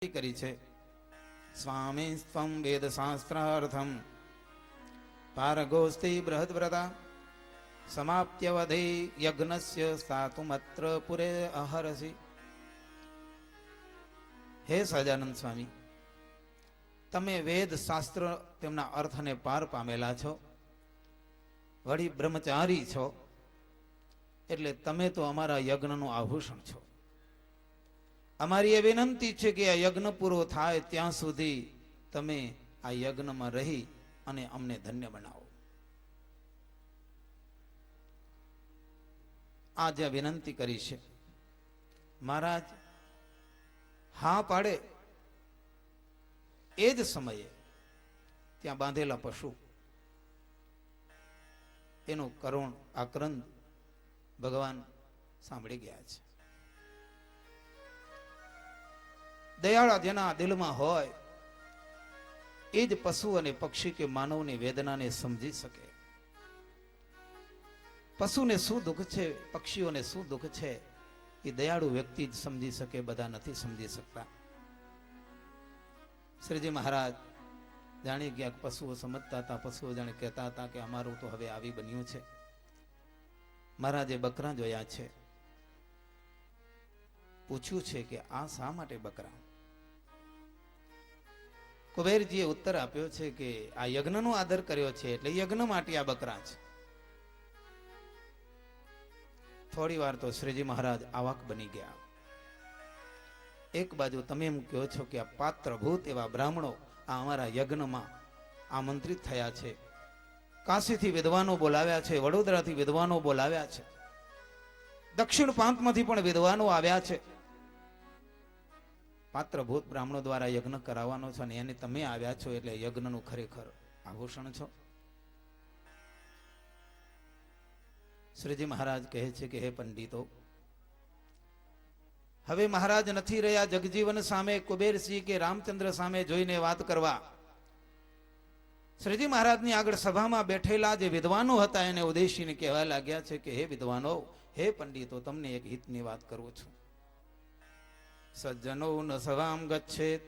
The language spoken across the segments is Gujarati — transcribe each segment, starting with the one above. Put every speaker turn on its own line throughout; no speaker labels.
કરી છે. સ્વામી સ્વમ વેદ શાસ્ત્રાર્થમ પારગોસ્તિ બૃહદ્વ્રતા સમાપ્યવધિ યજ્ઞસ્ય સાતુમત્ર પુરે અહરસી. હે સહજાનંદ સ્વામી, તમે વેદ શાસ્ત્ર તેમના અર્થને પાર પામેલા છો, વળી બ્રહ્મચારી છો, એટલે તમે તો અમારા યજ્ઞનું આભૂષણ છો. અમારી એ વિનંતી છે કે આ યજ્ઞ પૂરો થાય ત્યાં સુધી તમે આ યજ્ઞમાં રહી અને અમને ધન્ય બનાવો. આ જે વિનંતી કરી છે, મહારાજ હા પાડે એ જ સમયે ત્યાં બાંધેલા પશુ એનું કરુણ આક્રંદ ભગવાન સાંભળી ગયા છે. દયાળા જેના દિલમાં હોય એ જ પશુ અને પક્ષી કે માનવની વેદનાને સમજી શકે. પશુને શું દુઃખ છે, પક્ષીઓને શું દુઃખ છે, એ દયાળુ વ્યક્તિ જ સમજી શકે, બધા નથી સમજી શકતા. શ્રીજી મહારાજ જાણી ગયા, પશુઓ સમજતા હતા, પશુઓ જાણે કહેતા હતા કે અમારું તો હવે આવી બન્યું છે. મહારાજે બકરા જોયા છે, પૂછ્યું છે કે આ શા માટે બકરા? કુબેરજીએ ઉત્તર આપ્યો છે કે આ યજ્ઞનો આદર કર્યો છે એટલે યજ્ઞ માટે આ બકરા છે. થોડી વાર તો શ્રીજી મહારાજ આવાક બની ગયા. એક બાજુ તમે એમ કહો છો કે આ પાત્રભૂત એવા બ્રાહ્મણો આ અમારા યજ્ઞમાં આમંત્રિત થયા છે, કાશીથી વિદ્વાનો બોલાવ્યા છે, વડોદરાથી વિદ્વાનો બોલાવ્યા છે, દક્ષિણ પ્રાંતમાંથી પણ વિદ્વાનો આવ્યા છે. પાત્રભૂત બ્રાહ્મણો દ્વારા યજ્ઞ કરાવવાનો છે અને એને તમે આવ્યા છો એટલે યજ્ઞનું ખરેખર આભૂષણ છો. શ્રીજી મહારાજ કહે છે કે હે પંડિતો, હવે મહારાજ નથી રહ્યા જગજીવન સામે, કુબેરસિંહ કે રામચંદ્ર સામે જોઈને વાત કરવા. શ્રીજી મહારાજની આગળ સભામાં બેઠેલા જે વિદ્વાનો હતા એને ઉદ્દેશીને કહેવા લાગ્યા છે કે હે વિદ્વાનો, હે પંડિતો, તમને એક હિતની વાત કરું છું. સજ્જનો ન સભામ ગચ્છેત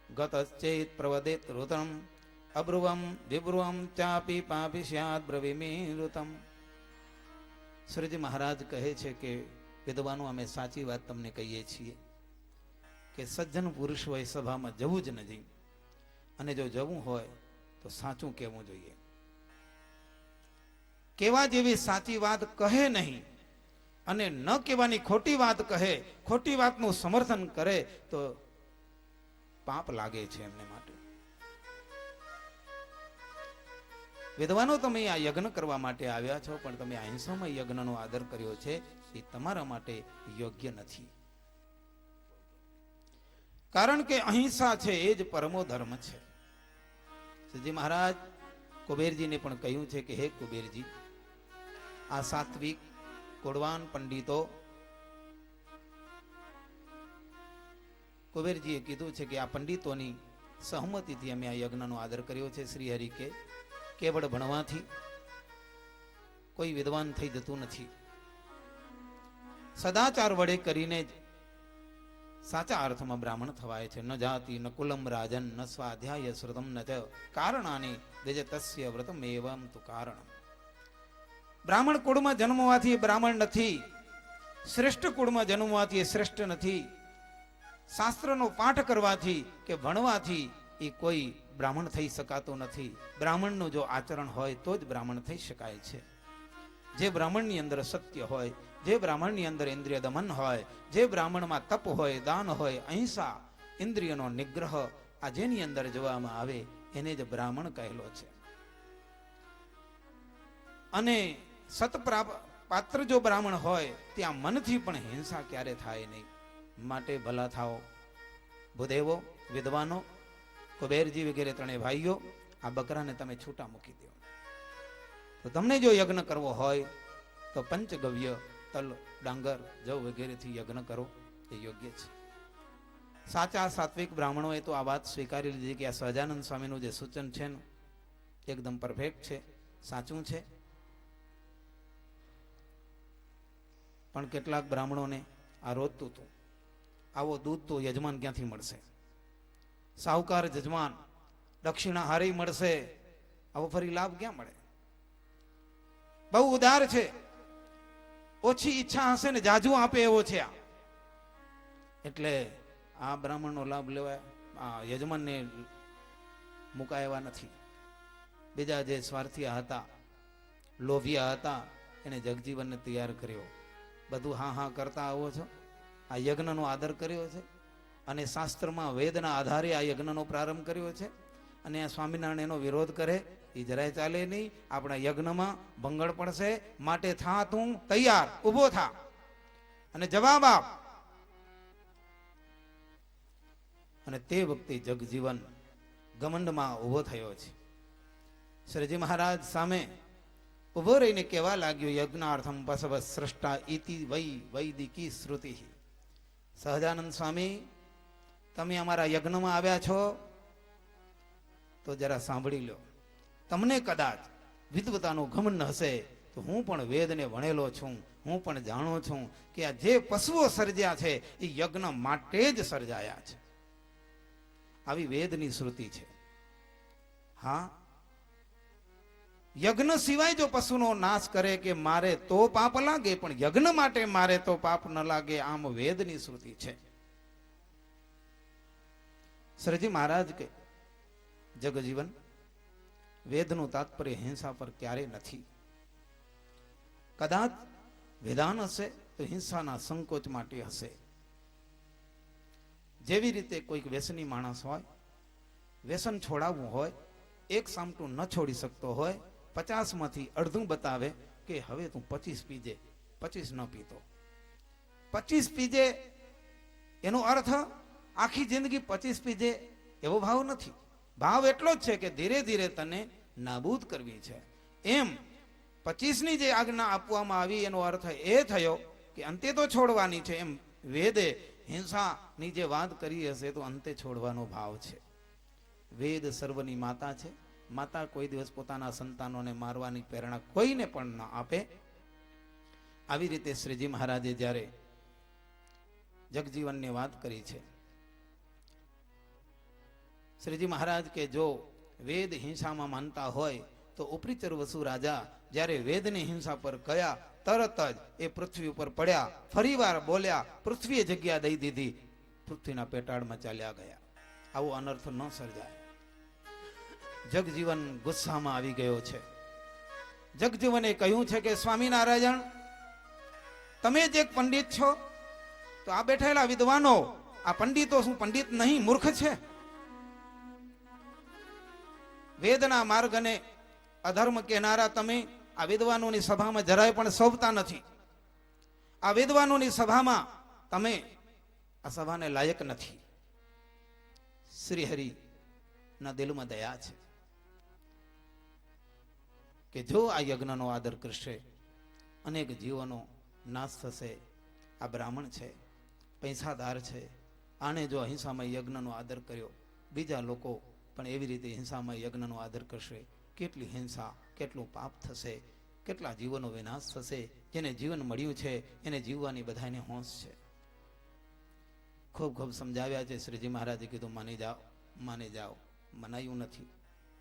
ગતશ્ચેત પ્રવદેત ઋતમ અબ્રુવમ વિબ્રુવમ ચાપી પાપી સ્યાદ બ્રવીમી ઋતમ. શ્રીજી મહારાજ કહે છે કે વિદ્વાનો, અમે સાચી વાત તમને કહીએ છીએ કે સજ્જન પુરુષ હોય સભામાં જવું જ નથી, અને જો જવું હોય તો સાચું કહેવું જોઈએ. કેવા જેવી સાચી વાત કહે નહીં અને ન કહેવાની ખોટી વાત કહે, ખોટી વાતનું સમર્થન કરે તો પાપ લાગે છે એમને માટે. વિદ્વાનો, તમે આ યજ્ઞ કરવા માટે આવ્યા છો, પણ તમે અહિંસામય યજ્ઞનો આદર કર્યો છે, એ તમારા માટે યોગ્ય નથી. કારણ કે અહિંસા છે એ જ પરમો ધર્મ છે. શ્રીજી મહારાજ કુબેરજીને પણ કહ્યું છે કે હે કુબેરજી, આ સાત્વિક કુળવાન પંડિતો, કુબેરજીએ કીધું છે કે આ પંડિતોની સહમતિથી અમે આ યજ્ઞનો આદર કર્યો છે. શ્રી હરિ કે કેવળ ભણવાથી કોઈ વિદ્વાન થઈ જતું નથી. સદાચાર વડે કરીને જ સાચા અર્થમાં બ્રાહ્મણ થવાય છે. ન જાતિ ન કુલમ રાજન ન સ્વાધ્યાય શ્રુતમ ન ચ કારણાની દ્વિજતસ્ય વ્રતમ એવમ તુ કારણ. બ્રાહ્મણ કુળમાં જન્મવાથી બ્રાહ્મણ નથી, શ્રેષ્ઠ કુળમાં જન્મવાથી શ્રેષ્ઠ નથી. શાસ્ત્રનો પાઠ કરવાથી કે ભણવાથી એ કોઈ બ્રાહ્મણ થઈ શકાતો નથી. બ્રાહ્મણનું જો આચરણ હોય તો જ બ્રાહ્મણ થઈ શકાય છે. જે બ્રાહ્મણની અંદર સત્ય હોય, જે બ્રાહ્મણની અંદર ઇન્દ્રિય દમન હોય, જે બ્રાહ્મણમાં તપ હોય, દાન હોય, અહિંસા, ઇન્દ્રિયનો નિગ્રહ, આ જેની અંદર જોવામાં આવે એને જ બ્રાહ્મણ કહેલો છે. અને પાત્ર જો બ્રાહ્મણ હોય ત્યાં મનથી પણ હિંસા ક્યારે થાય નહીં. માટે ભલા થાઓ ભૂદેવો, વિદ્વાનો, કુબેરજી વગેરે ત્રણેય ભાઈઓ, આ બકરાને તમે છૂટા મૂકી દો. તો તમને જો યજ્ઞ કરવો હોય તો પંચગવ્ય, તલ, ડાંગર, જવ વગેરેથી યજ્ઞ કરો, એ યોગ્ય છે. સાચા સાત્વિક બ્રાહ્મણોએ તો આ વાત સ્વીકારી લીધી કે આ સહજાનંદ સ્વામીનું જે સૂચન છે ને એકદમ પરફેક્ટ છે, સાચું છે. પણ કેટલાક બ્રાહ્મણોને આ રોજતું હતું, આવો દૂધ તો યજમાન ક્યાંથી મળશે? સાહુકાર જજમાન દક્ષિણા હારી મળશે, આવો ફરી લાભ ક્યાં મળે? બહુ ઉદાર છે, ઓછી ઈચ્છા હશે ને જાજુ આપે એવો છે આ. એટલે આ બ્રાહ્મણનો લાભ લેવાય, આ યજમાનને મુકાયા નથી. બીજા જે સ્વાર્થીયા હતા, લોભિયા હતા, એને જગજીવનને તૈયાર કર્યો. બધું હા હા કરતા આવો છો, આ યજ્ઞનો આદર કર્યો છે, અને શાસ્ત્રમાં વેદના આધારે આ યજ્ઞનો પ્રારંભ કર્યો છે. અને આ સ્વામિનારાયણ એનો વિરોધ કરે એ જરાય ચાલે નહીં. આપણા યજ્ઞમાં ભંગળ પડશે, માટે થા તું તૈયાર, ઊભો થા અને જવાબ આપ. અને તે વખતે જગજીવન ઘમંડમાં ઊભો થયો છે. શ્રીજી મહારાજ સામે ઉભો રહીને કહેવા લાગ્યો, યજ્ઞાર્થમ પસવ સૃષ્ટા ઇતિ વૈદિકી શ્રુતિ. સહજાનંદ સ્વામી, તમે અમારા યજ્ઞમાં આવ્યા છો તો જરા સાંભળી લો. તમને કદાચ વિદ્વતાનો ઘમંડ હશે તો હું પણ વેદને ભણેલો છું, હું પણ જાણું છું કે આ જે પશુઓ સર્જ્યા છે એ યજ્ઞ માટે જ સર્જાયા છે. આવી વેદની શ્રુતિ છે. હા, યજ્ઞ સિવાય જો પશુનો નાશ કરે કે મારે તો પાપ લાગે, પણ યજ્ઞ માટે મારે તો પાપ ન લાગે, આમ વેદની શ્રુતિ છે. શ્રીજી મહારાજ કે જગજીવન, વેદનું તાત્પર્ય હિંસા પર ક્યારે નથી. કદાચ વિધાન હશે તો હિંસાના સંકોચ માટે હશે. જેવી રીતે કોઈક વ્યસની માણસ હોય, વ્યસન છોડાવવું હોય, એક સામટું ન છોડી શકતો હોય, 50 માંથી અડધું બતાવે કે હવે તું 25 પીજે, 25 ન પીતો. 25 પીજે એનો અર્થ આખી જિંદગી 25 પીજે એવો ભાવ નથી. ભાવ એટલો જ છે કે ધીરે ધીરે તને નાબૂદ કરવી છે. એમ 25ની જે આજ્ઞા આપવામાં આવી એનો અર્થ એ થયો કે અંતે તો છોડવાની છે. એમ વેદે હિંસાની જે વાત કરી હશે તો અંતે છોડવાનો ભાવ છે. વેદ સર્વની માતા છે. માતા કોઈ દિવસ પોતાના સંતાનોને મારવાની પ્રેરણા કોઈને પણ ન આપે. આવી રીતે શ્રીજી મહારાજે જ્યારે જગજીવનની વાત કરી છે, શ્રીજી મહારાજ કે જો વેદ હિંસામાં માનતા હોય તો ઉપરીચર વસુ રાજા જ્યારે વેદની હિંસા પર ગયા, તરત જ એ પૃથ્વી ઉપર પડ્યા, ફરીવાર બોલ્યા, પૃથ્વીએ જગ્યા દઈ દીધી, પૃથ્વીના પેટાળમાં ચાલ્યા ગયા. આવો અનર્થ ન સર્જાય. જગજીવન ગુસ્સામાં આવી ગયો છે. જગજીવને કહ્યું છે કે સ્વામિનારાયણ, તમે જ એક પંડિત છો, તો આ બેઠેલા વિદ્વાનો, આ પંડિતો શું પંડિત નહીં, મૂર્ખ છે? વેદના માર્ગને અધર્મ કહેનારા તમે આ વિદ્વાનોની સભામાં જરાય પણ શોભતા નથી. આ વિદ્વાનોની સભામાં તમે આ સભાને લાયક નથી. શ્રી હરિ ના દિલમાં દયા છે કે જો આ યજ્ઞનો આદર કરશે અનેક જીવોનો નાશ થશે. આ બ્રાહ્મણ છે, પૈસાદાર છે, આને જો અહિંસામય યજ્ઞનો આદર કર્યો, બીજા લોકો પણ એવી રીતે હિંસામય યજ્ઞનો આદર કરશે. કેટલી હિંસા, કેટલું પાપ થશે, કેટલા જીવોનો વિનાશ થશે. જેને જીવન મળ્યું છે એને જીવવાની બધાને હોંશ છે. ખૂબ ખૂબ સમજાવ્યા છે. શ્રીજી મહારાજે કીધું માની જાઓ, માની જાઓ. મનાયું નથી.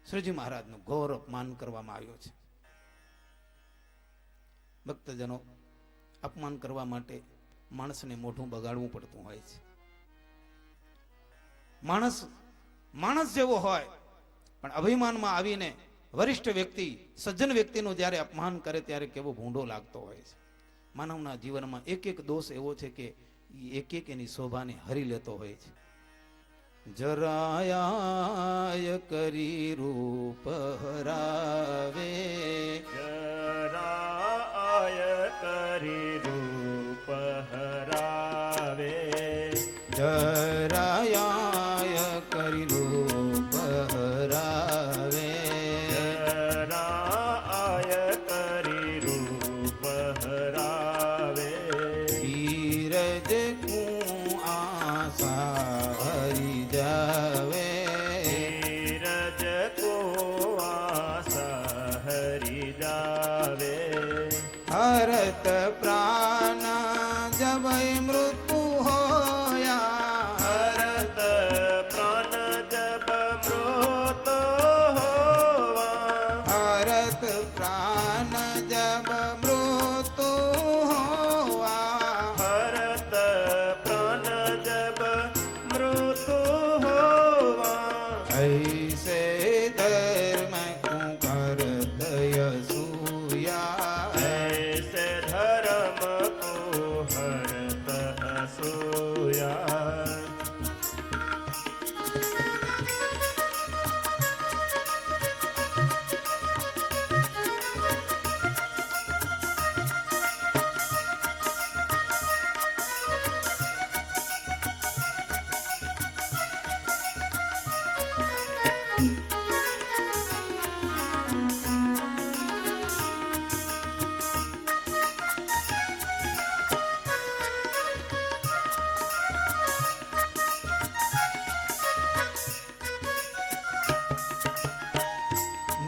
શ્રીજી મહારાજનું ઘોર અપમાન કરવામાં આવ્યો છે. ભક્તજનો, અપમાન કરવા માટે માણસને મોઢું બગાડવું પડતું હોય છે. માણસ જેવો હોય પણ અભિમાનમાં આવીને વરિષ્ઠ વ્યક્તિ, સજ્જન વ્યક્તિનું જ્યારે અપમાન કરે ત્યારે કેવો ભૂંડો લાગતો હોય છે. માનવના જીવનમાં એક એક દોષ એવો છે કે એક એક એની શોભાને હરી લેતો હોય છે. જરાય કરી રૂપ હરાવે,
જરાય કરી રૂપ હરાવે,
જરાય કરી રૂપ હરાવે,
જરાય કરી રૂપ હરાવે,
ધીરજ કું આશા હરી જાવે,
ધીરજ કો આશા હરી જાવે,
હરત પ્રાણ જબ મૃત્યુ હોયા,
હરત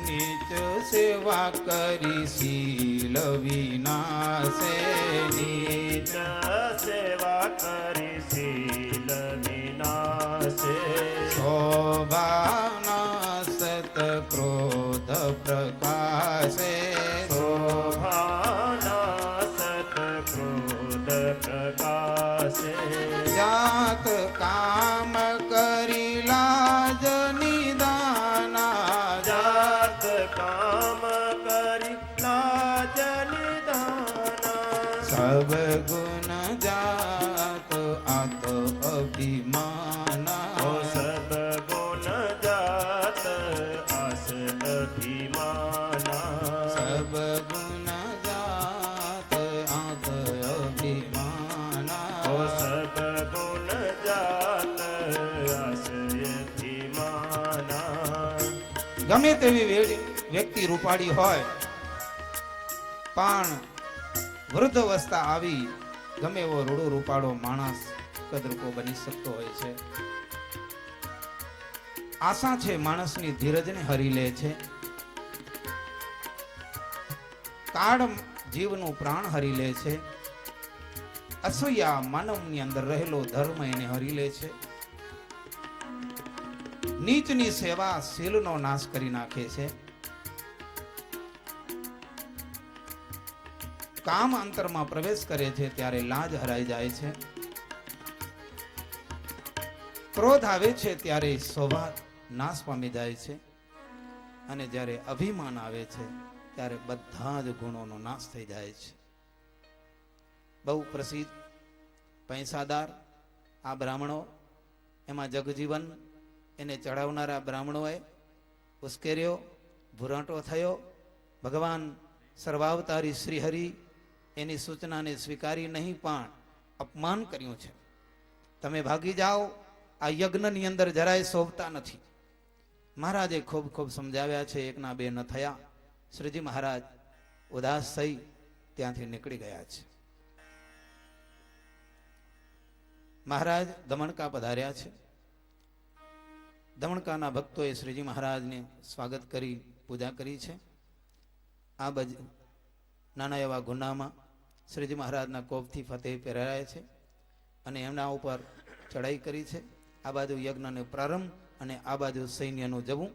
નીચ સેવા કરી શીલ વિનાશે
નીચ સેવા કરી શીલ વિનાશે
શોભાના સત ક્રોધ પ્રકાશે
શોભાના સત ક્રોધ પ્રકાશે
જાત કામ કરી લાજ નિદાના
જાત કામ કરી લાજ નિદાના
સબ ગુણ જાત આત અભિમાના
ઓ સબ ગુણ જાત આસ અભિમાના
સબ ગુણ જાત આત અભિમાના
ઓ સબ ગુણ જાત આસ અભિમાના
ગમે તેવી વ્યક્તિ રૂપાળી હોય પણ વૃદ્ધ અવસ્થા આવી ગમે એવો રૂડો રૂપાળો માણસ કદરૂપો બની શકતો હોય છે. આશા છે માણસની ધીરજને હરી લે છે. કાળ જીવનું પ્રાણ હરી લે છે. અસૂયા માનવની અંદર રહેલો ધર્મ એને હરી લે છે. નીચની સેવા શીલનો નાશ કરી નાખે છે. કામ અંતરમાં પ્રવેશ કરે છે ત્યારે લાજ હરાઈ જાય છે. ક્રોધ આવે છે ત્યારે શોભા નાશ પામી જાય છે. અને જ્યારે અભિમાન આવે છે ત્યારે બધા જ ગુણોનો નાશ થઈ જાય છે. બહુ પ્રસિદ્ધ પૈસાદાર આ બ્રાહ્મણો, એમાં જગજીવન એને ચડાવનારા બ્રાહ્મણોએ ઉશ્કેર્યો, ભૂરાટો થયો. ભગવાન સર્વાવતારી શ્રી હરિ એની સૂચનાને સ્વીકારી નહીં પણ અપમાન કર્યું છે. તમે ભાગી જાઓ, આ યજ્ઞની અંદર જરાય શોભતા નથી. મહારાજે ખૂબ ખૂબ સમજાવ્યા છે, એકના બે ન થયા. શ્રીજી મહારાજ ઉદાસ થઈ ત્યાંથી નીકળી ગયા છે. મહારાજ દમણકા પધાર્યા છે. દમણકાના ભક્તોએ શ્રીજી મહારાજને સ્વાગત કરી પૂજા કરી છે. આ નાના એવા ગુનામાં શ્રીજી મહારાજના કોપથી ફતેહ પહેરાયા છે અને એમના ઉપર ચડાઈ કરી છે. આ બાજુ યજ્ઞનો પ્રારંભ અને આ બાજુ સૈન્યનું જવું.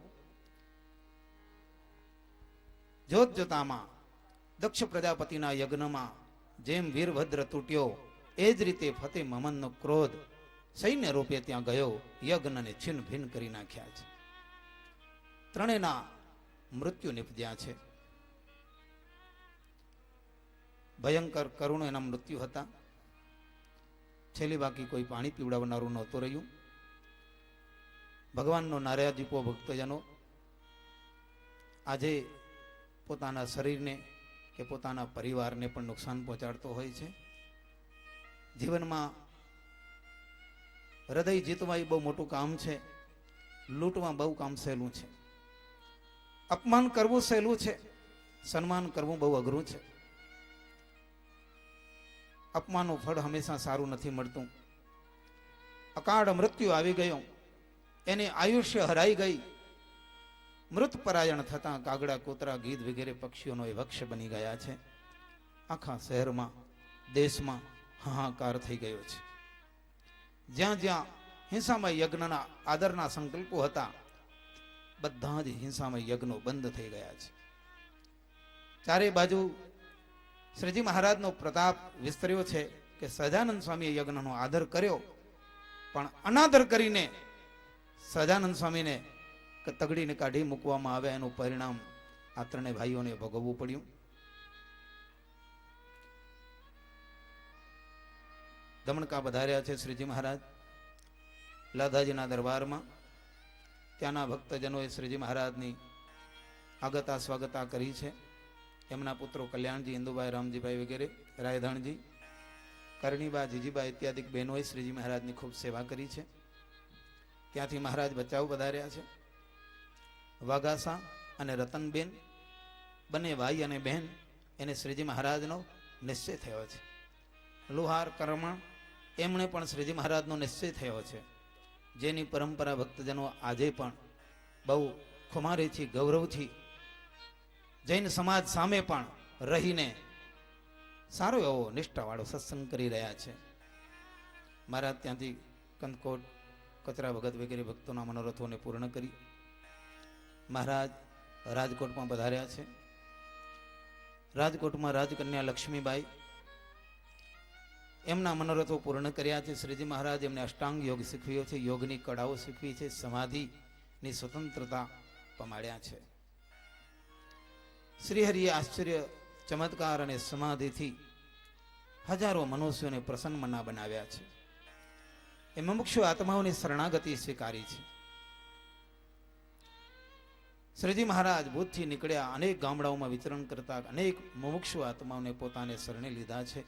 જોત જોતામાં દક્ષ પ્રજાપતિના યજ્ઞમાં જેમ વીરભદ્ર તૂટ્યો એ જ રીતે ફતેહ મહમ્મદનો ક્રોધ સૈન્ય રૂપે ત્યાં ગયો, યજ્ઞને છિન્ન ભિન્ન કરી નાખ્યા છે. ત્રણેયના મૃત્યુ નિપજ્યા છે. ભયંકર કરુણ એના મૃત્યુ હતા. છેલ્લી બાકી કોઈ પાણી પીવડાવનારું નહોતું રહ્યું. ભગવાનનો નારાયજીપો ભક્તજનો આજે પોતાના શરીરને કે પોતાના પરિવારને પણ નુકસાન પહોંચાડતો હોય છે. જીવનમાં હૃદય જીતવા એ બહુ મોટું કામ છે. લૂંટવા બહુ કામ સહેલું છે. અપમાન કરવું સહેલું છે, સન્માન કરવું બહુ અઘરું છે. અપમાનનું ફળ હંમેશા સારું નથી મળતું. અકાળ મૃત્યુ આવી ગયો, એને આયુષ્ય હરાઈ ગઈ. મૃત પરાયણ થતા કાગડા, કૂતરા, ગીધ વગેરે પક્ષીઓનો એ વક્ષ બની ગયા છે. આખા શહેરમાં, દેશમાં હાહાકાર થઈ ગયો છે. જ્યાં જ્યાં હિંસામય યજ્ઞના આદરના સંકલ્પો હતા, બધા જ હિંસામય યજ્ઞો બંધ થઈ ગયા છે. ચારે બાજુ શ્રીજી મહારાજનો પ્રતાપ વિસ્તર્યો છે કે સહજાનંદ સ્વામીએ યજ્ઞનો આદર કર્યો, પણ અનાદર કરીને સહજાનંદ સ્વામીને તગડીને કાઢી મૂકવામાં આવે. એનું પરિણામ આ ત્રણેય ભાઈઓને ભોગવવું પડ્યું. દમણકા પધાર્યા છે શ્રીજી મહારાજ લાધાજીના દરબારમાં. ત્યાંના ભક્તજનોએ શ્રીજી મહારાજની આગતા સ્વાગતા કરી છે. એમના પુત્રો કલ્યાણજી, ઇન્દુભાઈ, રામજીભાઈ વગેરે, રાયધણજી, કરણીબા, જીજીબા ઇત્યાદિ બહેનોએ શ્રીજી મહારાજની ખૂબ સેવા કરી છે. ત્યાંથી મહારાજ બચાવ પધાર્યા છે. વાઘાસા અને રતનબેન બંને ભાઈ અને બહેન એને શ્રીજી મહારાજનો નિશ્ચય થયો છે. લુહાર કર્મણ એમણે પણ શ્રીજી મહારાજનો નિશ્ચય થયો છે, જેની પરંપરા ભક્તજનો આજે પણ બહુ ખુમારીથી, ગૌરવથી જૈન સમાજ સામે પણ રહીને સારો એવો નિષ્ઠાવાળો સત્સંગ કરી રહ્યા છે. મહારાજ ત્યાંથી કંદકોટ, કચરા ભગત વગેરે ભક્તોના મનોરથોને પૂર્ણ કરી મહારાજ રાજકોટમાં પધાર્યા છે. રાજકોટમાં રાજકન્યા લક્ષ્મીબાઈ એમના મનોરથો પૂર્ણ કર્યા છે. શ્રીજી મહારાજ એમને અષ્ટાંગ યોગ શીખવ્યો છે, યોગની કળાઓ શીખવી છે, સમાધિની સ્વતંત્રતા પમાડ્યા છે. શ્રીહરિએ આશ્ચર્ય, ચમત્કાર અને સમાધિથી હજારો મનુષ્યોને પ્રસન્ન મના બનાવ્યા છે. એ મુમુક્ષુ આત્માઓની શરણાગતિ સ્વીકારી છે. શ્રીજી મહારાજ ભૂતથી નીકળ્યા, અનેક ગામડાઓમાં વિચરણ કરતા અનેક મુમુક્ષુ આત્માઓને પોતાને શરણે લીધા છે.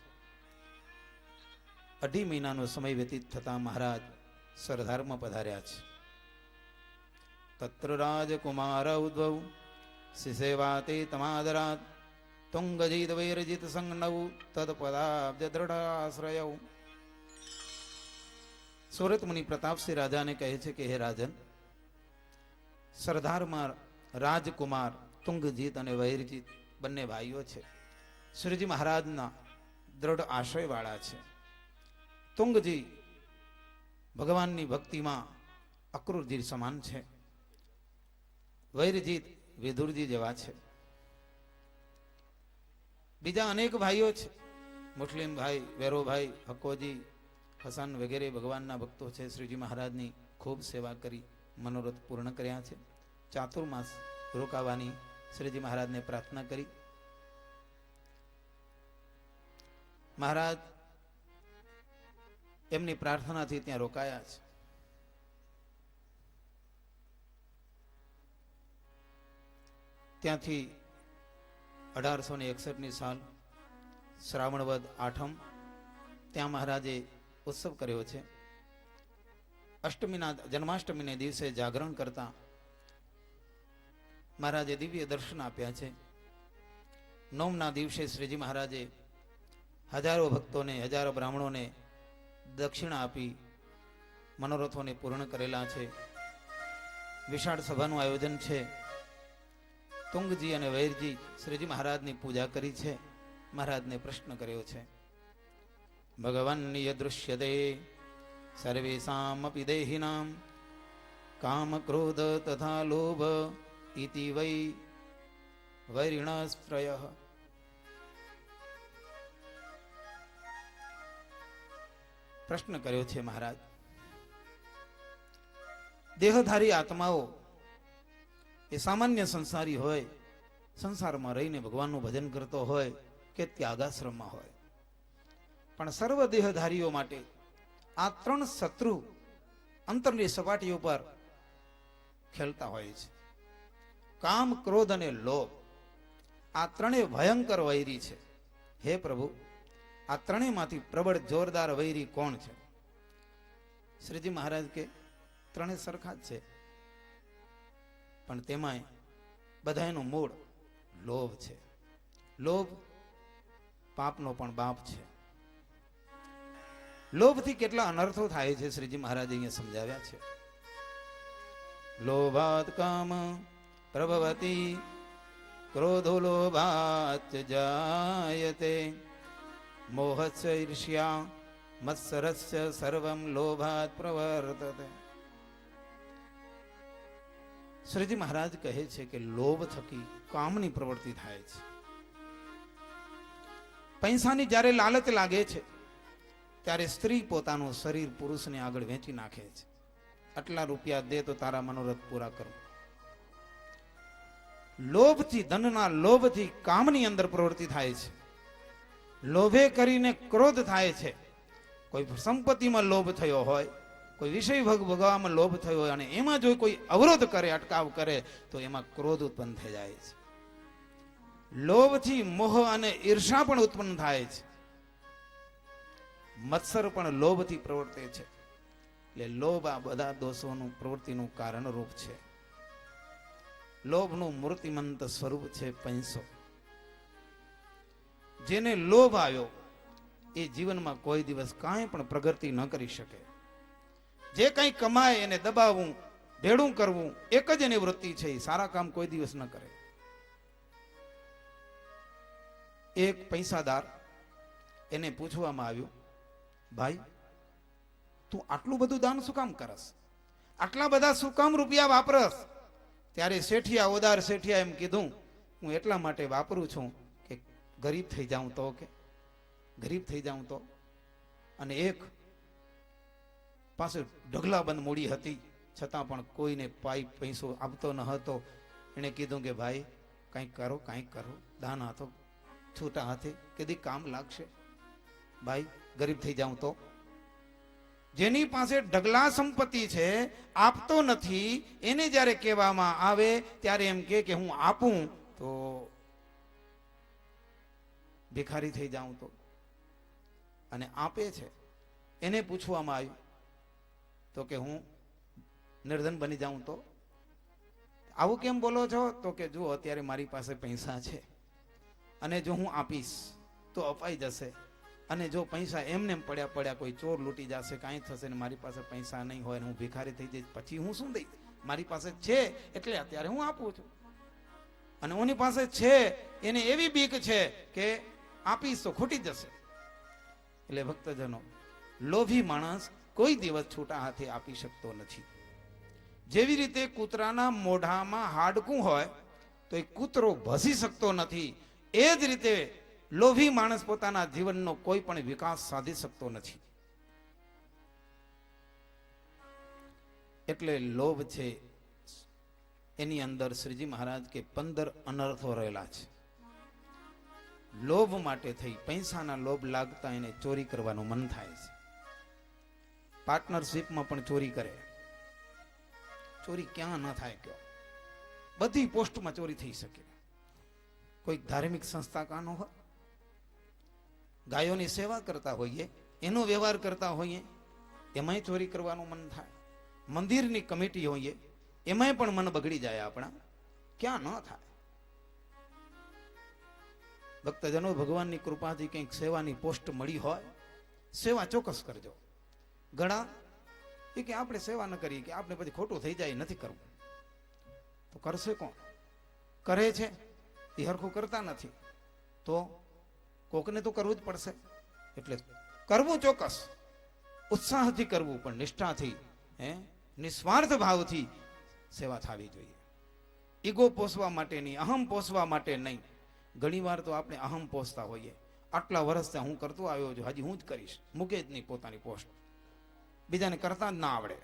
2.5 મહિનાનો સમય વ્યતીત થતા મહારાજ સરદારમાં પધાર્યા છે. તત્ર રાજકુમાર ઉદ્ભવ શિસેવાતે તમાદરાત તુંગજીત વૈરજીત સંજ્ઞવ તદપદાબ્જ દ્રઢાશ્રયવ. સુરત મુનિ પ્રતાપસિંહ રાજાને કહે છે કે હે રાજન, સરદારમાં રાજકુમાર તુંગજીત અને વૈરજીત બંને ભાઈઓ છે. શ્રીજી મહારાજના દ્રઢ આશ્રયવાળા છે. તુંગજી ભગવાનની ભક્તિમાં અક્રૂરજી સમાન છે. વૈરજીત વિદુરજી જેવા છે. બીજા અનેક ભાઈઓ છે. મુસ્લિમભાઈ, વેરોભાઈ, હકોજી, હસન વગેરે ભગવાનના ભક્તો છે. શ્રીજી મહારાજની ખૂબ સેવા કરી મનોરથ પૂર્ણ કર્યા છે. ચાતુર્માસ રોકાવાની શ્રીજી મહારાજને પ્રાર્થના કરી. મહારાજ એમની પ્રાર્થનાથી ત્યાં રોકાયા છે. ત્યાંથી 1861ની સાલ શ્રાવણ વદ 8મ ત્યાં મહારાજે ઉત્સવ કર્યો છે. જન્માષ્ટમીને દિવસે જાગરણ કરતા મહારાજે દિવ્ય દર્શન આપ્યા છે. નવમના દિવસે શ્રીજી મહારાજે હજારો ભક્તોને, હજારો બ્રાહ્મણોને દક્ષિણા આપી મનોરથોને પૂર્ણ કરેલા છે. વિશાળ સભાનું આયોજન છે. તુંગજી અને વૈરજી શ્રીજી મહારાજની પૂજા કરી છે. મહારાજને પ્રશ્ન કર્યો છે, ભગવાન યદૃશ્યતે સર્વેષામપિ દેહિનામ કામ ક્રોધ તથા લોભ ઇતિ વૈ વૈરિણસ્ત્રયઃ. પ્રશ્ન કર્યો છે મહારાજ, દેહધારી આત્માઓ એ સામાન્ય સંસારી હોય, સંસારમાં રહીને ભગવાનનું ભજન કરતો હોય કે ત્યાગાશ્રમમાં હોય, પણ સર્વ દેહધારીઓ માટે આ 3 શત્રુ અંતરની સપાટી ઉપર ખેલતા હોય છે. કામ, ક્રોધ અને લોભ, આ 3 ભયંકર વૈરી છે. હે પ્રભુ, આ 3માંથી પ્રબળ જોરદાર વૈરી કોણ છે? શ્રીજી મહારાજ કે 3 સરખા જ છે, પણ તેમાંય બધાયનું મૂળ લોભ છે. લોભ પાપનો પણ બાપ છે. લોભથી કેટલા અનર્થો થાય છે શ્રીજી મહારાજ અહીંયા સમજાવ્યા છે. લોભાત કામ પ્રભવતી ક્રોધો લોભાત જાયતે મોહસ્ય ઈર્ષ્યા મત્સરસ્ય સર્વમ લોભાત પ્રવર્તતે. શ્રીજી મહારાજ કહે છે કે લોભ થકી કામની પ્રવૃત્તિ થાય છે. પૈસાની જ્યારે લાલચ લાગે છે ત્યારે સ્ત્રી પોતાનું શરીર પુરુષને આગળ વેચી નાખે છે. આટલા રૂપિયા દે તો તારા મનોરથ પૂરા કરું. લોભથી, ધનના લોભથી કામની અંદર પ્રવૃત્તિ થાય છે. લોભે કરીને ક્રોધ થાય છે. કોઈ સંપત્તિમાં લોભ થયો હોય, કોઈ વિષય ભોગવવામાં લોભ થયો હોય અને એમાં જો કોઈ અવરોધ કરે, અટકાવ કરે, તો એમાં ક્રોધ ઉત્પન્ન થઈ જાય છે. લોભથી મોહ અને ઈર્ષા પણ ઉત્પન્ન થાય છે. મત્સર પણ લોભથી પ્રવર્તે છે. એટલે લોભ આ બધા દોષોનું પ્રવૃત્તિનું કારણરૂપ છે. લોભનું મૂર્તિમંત સ્વરૂપ છે પૈસો. જેને લોભ આવ્યો એ જીવનમાં કોઈ દિવસ કાંઈ પણ પ્રગતિ ન કરી શકે. જે કંઈ કમાય એને દબાવવું, ભેડું કરવું, એક જ એની વૃત્તિ છે. સારા કામ કોઈ દિવસ ન કરે. એક પૈસાદાર, એને પૂછવામાં આવ્યું, ભાઈ તું આટલું બધું દાન શું કામ કરસ? આટલા બધા શું કામ રૂપિયા વાપરસ? ત્યારે શેઠિયા, ઓદાર શેઠિયા એમ કીધું, હું એટલા માટે વાપરું છું કે ગરીબ થઈ જાઉં તો, કે ગરીબ થઈ જાઉં તો. અને એક પાસે ઢગલાબંધ મૂડી હતી, છતાં પણ કોઈને પૈસો આપતો ન હતો. એણે કીધું કે ભાઈ કંઈક કરો, કંઈક કરો, દાન હાથો છૂટા હાથે કદી કામ લાગશે. ભાઈ ગરીબ થઈ જાઉં તો. જેની પાસે ઢગલા સંપત્તિ છે, આપતો નથી, એને જ્યારે કહેવામાં આવે ત્યારે એમ કે હું આપું તો ભિખારી થઈ જાઉં તો. અને આપે છે એને પૂછવામાં આવ્યું તો કે હું નિર્ધન બની જાઉં તો. આવું કેમ બોલો છો? તો કે જુઓ અત્યારે મારી પાસે પૈસા છે અને જો હું આપીશ તો અપાઈ જશે, અને જો પૈસા એમને એમ પડ્યા પડ્યા કોઈ ચોર લૂંટી જશે, કાંઈ થશે ને મારી પાસે પૈસા નહીં હોય ને હું ભિખારી થઈ જઈશ, પછી હું શું દઈશ? મારી પાસે છે એટલે અત્યારે હું આપું છું. અને ઓની પાસે છે એને એવી બીક છે કે આપીશ તો ખૂટી જશે. એટલે ભક્તજનો, લોભી માણસ કોઈ દિવસ છૂટા હાથે આપી શકતો નથી. જેવી રીતે કૂતરાના મોઢામાં હાડકું હોય તો એ કૂતરો ભસી શકતો નથી, એ જ રીતે લોભી માણસ પોતાના જીવનનો કોઈ પણ વિકાસ સાધી શકતો નથી. એટલે લોભ છે એની અંદર શ્રીજી મહારાજ કે 15 અનર્થો રહેલા છે. લોભ માટે થઈ, પૈસાના લોભ લાગતા એને ચોરી કરવાનું મન થાય છે. પાર્ટનરશિપમાં પણ ચોરી કરે. ચોરી ક્યાં ન થાય કયો? બધી પોસ્ટમાં ચોરી થઈ શકે. કોઈ ધાર્મિક સંસ્થા કાનો હોય, ગાયોની સેવા કરતા હોઈએ, એનો વ્યવહાર કરતા હોઈએ, એમાંય ચોરી કરવાનું મન થાય. મંદિરની કમિટી હોઈએ, એમાંય પણ મન બગડી જાય આપણા. ક્યાં ન થાય? ભક્તજનો, ભગવાનની કૃપાથી કંઈક સેવાની પોસ્ટ મળી હોય, સેવા ચોક્કસ કરજો. ઘણા એ કે આપણે સેવા ન કરીએ કે આપણે પછી ખોટું થઈ જાય, નથી કરવું. તો કરશે કોણ? કરે છે એ હરખું કરતા નથી, તો કોકને તો કરવું જ પડશે. એટલે કરવું ચોક્કસ, ઉત્સાહથી કરવું, પણ નિષ્ઠાથી, નિસ્વાર્થ ભાવથી સેવા થવી જોઈએ. ઈગો પોષવા માટે નહીં, અહમ પોષવા માટે નહીં. ઘણી વાર તો આપણે અહમ પોષતા હોઈએ. આટલા વર્ષથી હું કરતો આવ્યો છું, હજી હું જ કરીશ, મૂકે જ નહીં પોતાની પોસ્ટ. બીજાને કરતા જ ના આવડે.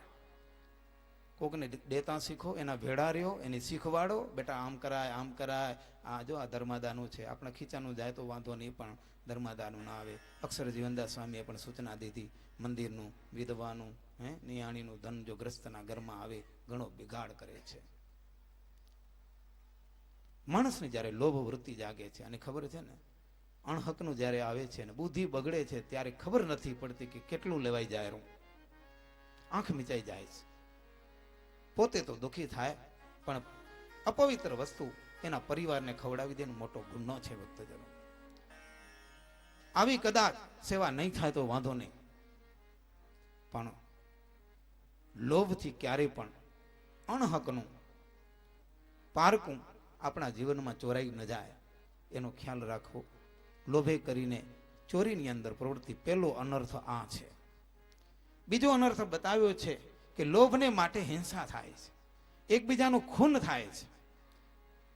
કોકને દેતા શીખો, એના ભેળા રહ્યો, એને શીખવાડો, બેટા આમ કરાય, આમ કરાય. આ જો આ ધર્માદાનું છે, આપણે ખીચાનું જાય તો વાંધો નહીં, પણ ધર્માદાનું ના આવે. અક્ષર જીવનદાસ સ્વામીએ પણ સૂચના દીધી, મંદિરનું, વિધવાનું, નિયાણીનું ધન જો ગ્રસ્તના ઘરમાં આવે ઘણો બિગાડ કરે છે. માણસને જ્યારે લોભ વૃત્તિ જાગે છે, અને ખબર છે ને, અણહકનું જ્યારે આવે છે ને બુદ્ધિ બગડે છે, ત્યારે ખબર નથી પડતી કે કેટલું લેવાઈ જાય. આંખ મીચાઈ જાય છે. પોતે તો દુઃખી થાય, પણ અપવિત્ર વસ્તુ એના પરિવારને ખવડાવી દે, મોટો ગુનો છે. ભક્તજનો, આવી કદાચ સેવા નહીં થાય તો વાંધો નહીં, પણ લોભથી ક્યારે પણ અણહકનું પારકું આપણા જીવનમાં ચોરાઈ ન જાય, એનો ખ્યાલ રાખવો. લોભે કરીને ચોરીની અંદર પ્રવૃત્તિ, પહેલો અનર્થ આ છે. બીજો અનર્થ બતાવ્યો છે કે લોભને માટે હિંસા થાય છે, એકબીજાનું ખૂન થાય છે,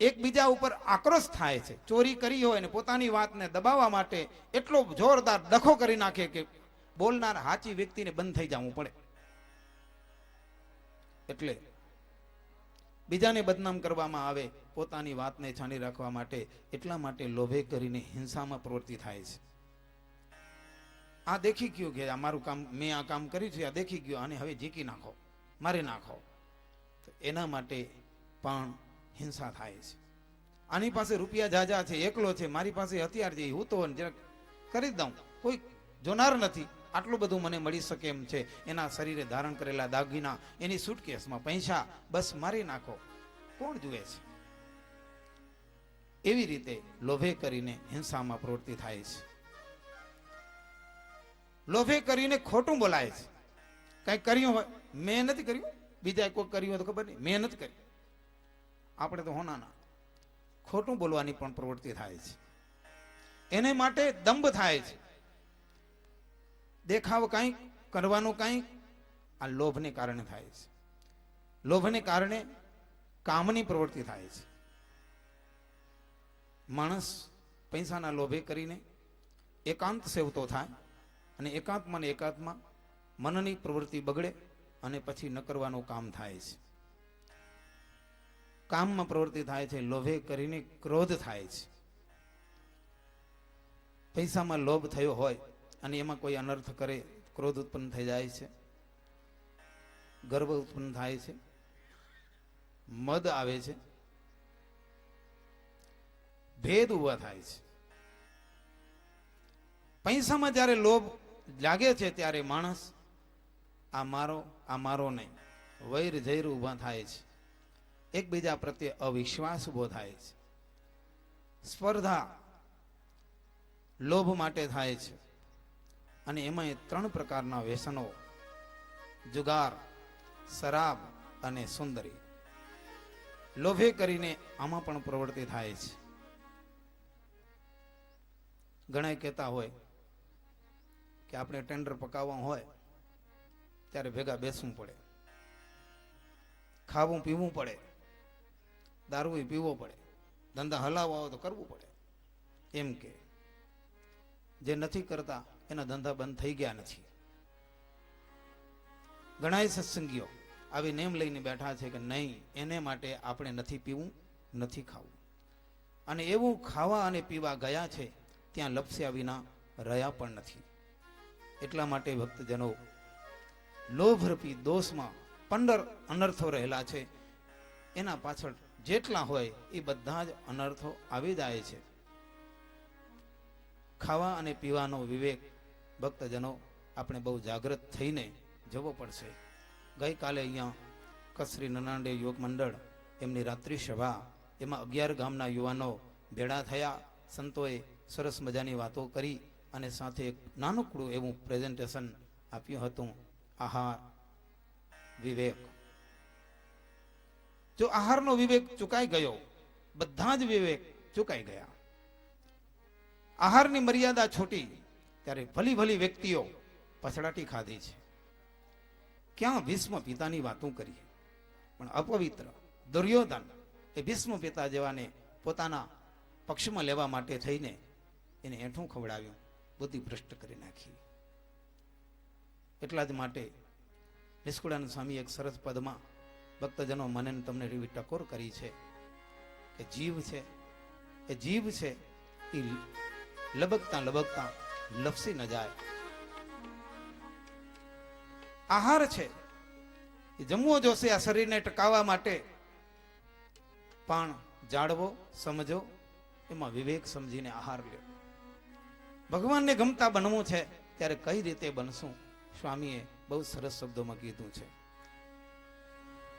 એકબીજા ઉપર આક્રોશ થાય છે. ચોરી કરી હોય ને પોતાની વાતને દબાવવા માટે એટલો જોરદાર ડખો કરી નાખે કે બોલનાર સાચી વ્યક્તિને બંધ થઈ જવું પડે. એટલે બીજાને બદનામ કરવામાં આવે, પોતાની વાતને છાની રાખવા માટે, એટલા માટે લોભે કરીને હિંસામાં પ્રવૃત્તિ થાય છે. આ દેખી ગયું કે આ મારું કામ, મેં આ કામ કર્યું છે, આ દેખી ગયું, આને હવે ઝીકી નાખો, મારી નાખો. તો એના માટે પણ હિંસા થાય છે. આની પાસે રૂપિયા જાજા છે, એકલો છે, મારી પાસે હથિયાર છે, હું તો જરાક કરી દઉં, કોઈ જોનાર નથી, આટલું બધું મને મળી શકે એમ છે, એના શરીરે ધારણ કરેલા દાગીના, એની સુટકેસમાં પૈસા, બસ મારી નાખો, કોણ જુએ છે? એવી રીતે લોભે કરીને હિંસામાં પ્રવૃત્તિ થાય છે. લોભે કરીને ખોટું બોલાય છે. કંઈક કર્યું હોય, મેં નથી કર્યું, બીજા કોઈ કર્યું હોય તો ખબર નહીં, મેં નથી કર્યું. આપણે તો હોનાના ખોટું બોલવાની પણ પ્રવૃત્તિ થાય છે. એને માટે દંભ થાય છે, દેખાવ કંઈક કરવાનું કંઈક, આ લોભને કારણે થાય છે. લોભને કારણે કામની પ્રવૃત્તિ થાય છે. માણસ પૈસાના લોભે કરીને એકાંત સેવતો થાય, અને એકાંતમાં ને એકાંતમાં મનની પ્રવૃત્તિ બગડે, અને પછી ન કરવાનું કામ થાય છે. કામમાં પ્રવૃત્તિ થાય છે, લોભે કરીને ક્રોધ થાય છે. પૈસામાં લોભ થયો હોય અને એમાં કોઈ અનર્થ કરે, ક્રોધ ઉત્પન્ન થઈ જાય છે, ગર્વ ઉત્પન્ન થાય છે, મદ આવે છે, ભેદ ઉભા થાય છે. પૈસામાં જ્યારે લોભ લાગે છે ત્યારે માણસ આ મારો નહીં, વૈર ઝૈર ઉભા થાય છે. એકબીજા પ્રત્યે અવિશ્વાસ ઉભો થાય છે. સ્પર્ધા લોભ માટે થાય છે. અને એમાં 3 પ્રકારના વ્યસનો, જુગાર, શરાબ અને સુંદરી, લોભે કરીને આમાં પણ પ્રવૃત્તિ થાય છે. ઘણા કહેતા હોય કે આપણે ટેન્ડર પકાવવા હોય ત્યારે ભેગા બેસવું પડે, ખાવું પીવું પડે, દારૂ પીવો પડે, ધંધા હલાવવા હોય તો કરવું પડે. એમ કે જે નથી કરતા એના ધંધા બંધ થઈ ગયા નથી. ઘણા સત્સંગીઓ આવી નેમ લઈને બેઠા છે કે નહીં, એને માટે આપણે નથી પીવું, નથી ખાવું. અને એવું ખાવા અને પીવા ગયા છે ત્યાં લપસ્યા વિના રહ્યા પણ નથી. એટલા માટે ભક્તજનો લોભરૂપી દોષમાં 15 અનર્થો રહેલા છે. એના પાછળ જેટલા હોય એ બધા જ અનર્થો આવી જાય છે. ખાવા અને પીવાનો વિવેક ભક્તજનો આપણે બહુ જાગૃત થઈને જવો પડશે. ગઈકાલે અહીંયા કસરી નનાંડે યોગ મંડળ એમની રાત્રિ સભા, એમાં 11 ગામના યુવાનો ભેળા થયા. સંતોએ સરસ મજાની વાતો કરી અને સાથે એક નાનકડું એવું પ્રેઝન્ટેશન આપ્યું હતું, આહાર વિવેક. જો આહારનો વિવેક ચૂકાઈ ગયો, બધા જ વિવેક ચૂકાઈ ગયા. આહારની મર્યાદા છોટી ત્યારે ભલી ભલી વ્યક્તિઓ પછડાટી ખાધી છે. ક્યાં ભીષ્મ પિતાની વાતો કરી, પણ અપવિત્ર દુર્યોધન એ ભીષ્મ પિતા જેવાને પોતાના પક્ષમાં લેવા માટે થઈને એને એઠું ખવડાવ્યું, બુદ્ધિ ભ્રષ્ટ કરી નાખી. એટલા જ માટે નિષ્કુળાનંદ સ્વામી એક સરસ પદમાં ભક્તજનો મને તમને એવી ટકોર કરી છે કે જીવ છે એ લબકતા લબકતા લપસી ન જાય. આહાર છે એ જમવો જોશે આ શરીરને ટકાવવા માટે, પણ જાળવો, સમજો, એમાં વિવેક સમજીને આહાર લ્યો. ભગવાનને ગમતા બનવું છે ત્યારે કઈ રીતે બનશું? સ્વામીએ બહુ સરસ શબ્દોમાં કીધું છે.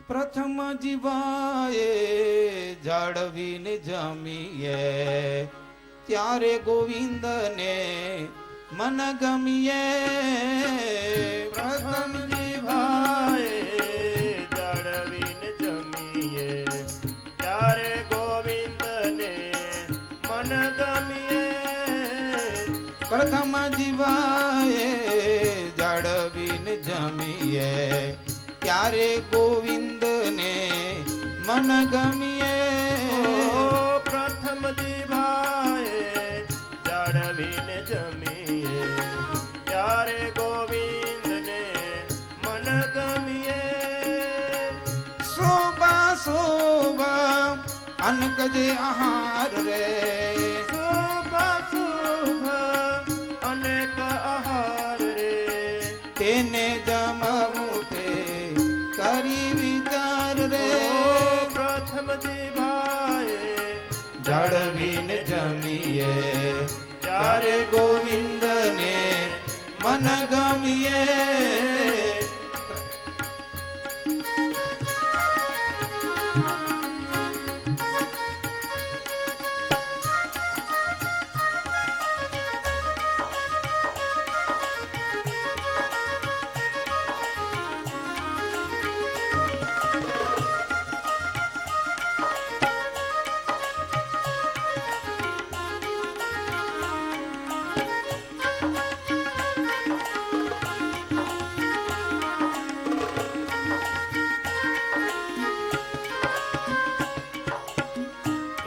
પ્રથમ જીવાએ જાળવીને જમીએ, ત્યારે ગોવિંદને મન ગમીએ.
પ્રથમ જીવાએ જાળવીને જમીએ, ત્યારે ગોવિંદને મન ગમીએ.
પ્રથમ જીવાએ જાળવીને જમીએ, ત્યારે ગોવિંદને મન ગમીએ.
પ્રથમ જીવાએ જાળવીને જમીએ, ત્યારે ગોવિંદને મન ગમીએ.
શોભા શોભા અનકજે આહાર રે,
શુભ શુભ અનેક આહાર
વિચાર રે
પ્રથમ જીભાએ
જાળવીને જમીએ ત્યારે ગોવિંદને મન ગમીએ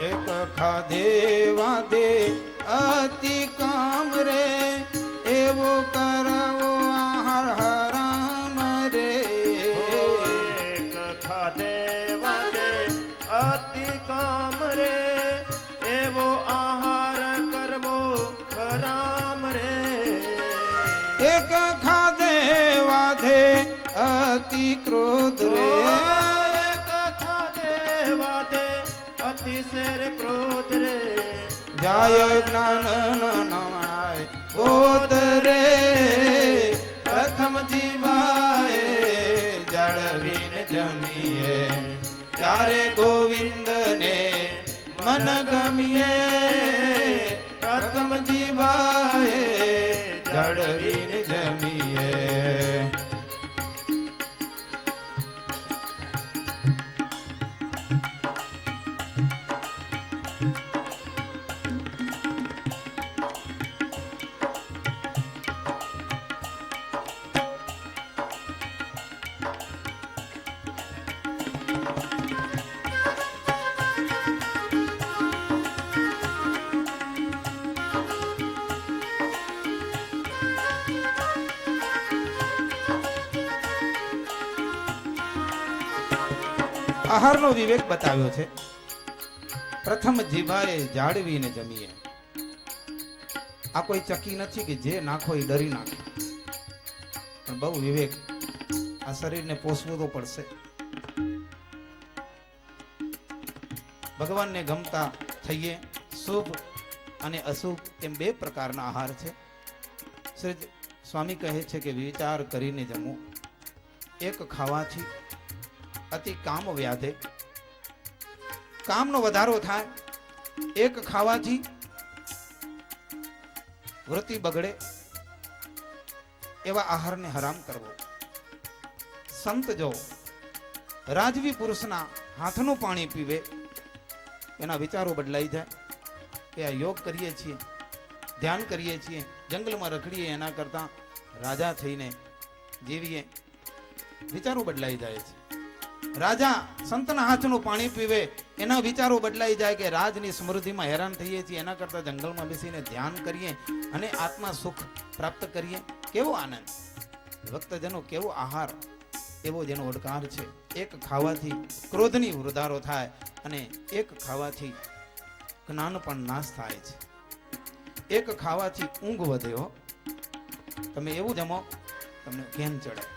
એક ખાધે વાદે અતિ કામ રે એવો કરવો આહાર હરામ રે
એક ખાધે વાદે અતિ કામ રે એવો આહાર કરવો હરામ રે
એક ખાધે વાધે અતિ ક્રોધ રે
એક ખાધે વાદે અતિશય ક્રોધ રે
જાય જ્ઞાન નમાય બોધ રે પ્રથમ જીવાએ જાળવીને જમીએ ત્યારે ગોવિંદને મન ગમીએ પ્રથમ જીવાએ જાળવીને જમીએ આહારનો વિવેક બતાવ્યો છે પ્રથમ જીભાએ જાળવીને જમીએ આ કોઈ ચકી નથી કે જે નાખો એ ડરી નાખે પણ બહુ વિવેક આ શરીરને પોષવું તો પડશે ભગવાનને ગમતા થઈએ શુભ અને અશુભ એમ બે પ્રકારના આહાર છે શ્રી સ્વામી કહે છે કે વિચાર કરીને જમવું એક ખાવાથી અતિ કામ વ્યાધે કામનો વધારો થાય એક ખાવાથી વૃત્તિ બગડે એવા આહારને હરામ કરવો સંત જો રાજવી પુરુષના હાથનું પાણી પીવે એના વિચારો બદલાઈ જાય કે આ યોગ કરીએ છીએ ધ્યાન કરીએ છીએ જંગલમાં રખડીએ એના કરતા રાજા થઈને જીવીએ વિચારો બદલાઈ જાય છે રાજા સંતના હાથનું પાણી પીવે એના વિચારો બદલાઈ જાય કે રાજની સમૃદ્ધિમાં હેરાન થઈએ છીએ એના કરતા જંગલમાં બેસીને ધ્યાન કરીએ અને આત્મા સુખ પ્રાપ્ત કરીએ કેવો આનંદ ભક્તજનો કેવો આહાર એવો જેનો ઓડકાર છે એક ખાવાથી ક્રોધની વૃદ્ધારો થાય અને એક ખાવાથી જ્ઞાન પણ નાશ થાય છે એક ખાવાથી ઊંઘ વધે હો તમે એવું જમો તમને ઘેન ચડે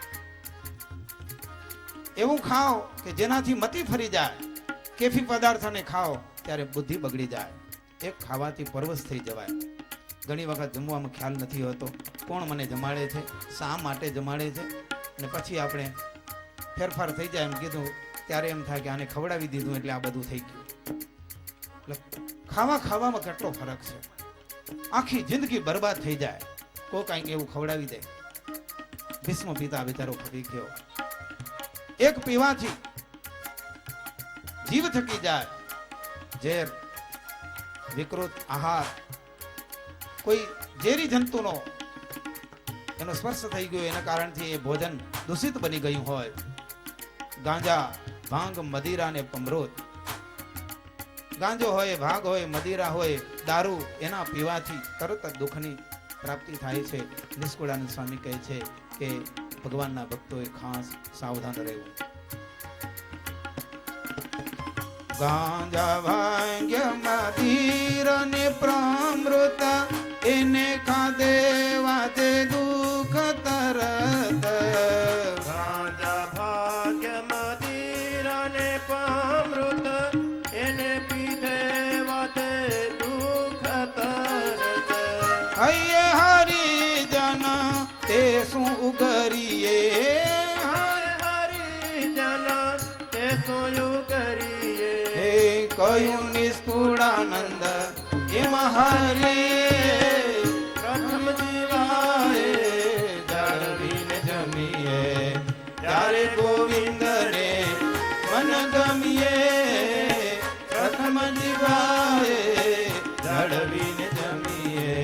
એવું ખાઓ કે જેનાથી મતિ ફરી જાય કેફી પદાર્થોને ખાઓ ત્યારે બુદ્ધિ બગડી જાય એક ખાવાથી પરવશ થઈ જવાય ઘણી વખત જમવામાં ખ્યાલ નથી હોતો કોણ મને જમાડે છે શા માટે જમાડે છે અને પછી આપણે ફેરફાર થઈ જાય એમ કીધું ત્યારે એમ થાય કે આને ખવડાવી દીધું એટલે આ બધું થઈ ગયું એટલે ખાવામાં કેટલો ફરક છે આખી જિંદગી બરબાદ થઈ જાય કોઈ કાંઈક એવું ખવડાવી દે ભીષ્મ પિતા બિચારો ખરી ગયો એક પીવાથી જીવ થકી જાય ઝેર વિકૃત આહાર કોઈ ઝેરી જંતુનો એનો સ્પર્શ થઈ ગયો એના કારણથી એ ભોજન દૂષિત બની ગયું હોય ગાંજા ભાંગ મદિરા ને પમરોત ગાંજો હોય ભાંગ હોય મદિરા હોય દારૂ એના પીવાથી તરત જ દુઃખની પ્રાપ્તિ થાય છે નિષ્કુળાનંદ સ્વામી કહે છે કે ભગવાનના ભક્તોએ ખાસ સાવધાન રહેવું ગાંજા ભાંગ્ય મદિરા ને પ્રમૃત એને ખાધે વાતે દુઃખ તરત
ગાંજા ભાગ્ય મદિરા સોયું કરીએ
હે કયું નિષ્કુળાનંદ એમાં હારી
પ્રથમ જીવાએ
જાળવીને જમીએ ત્યારે ગોવિંદને મન ગમીએ પ્રથમ જીવાએ જાળવીને જમીએ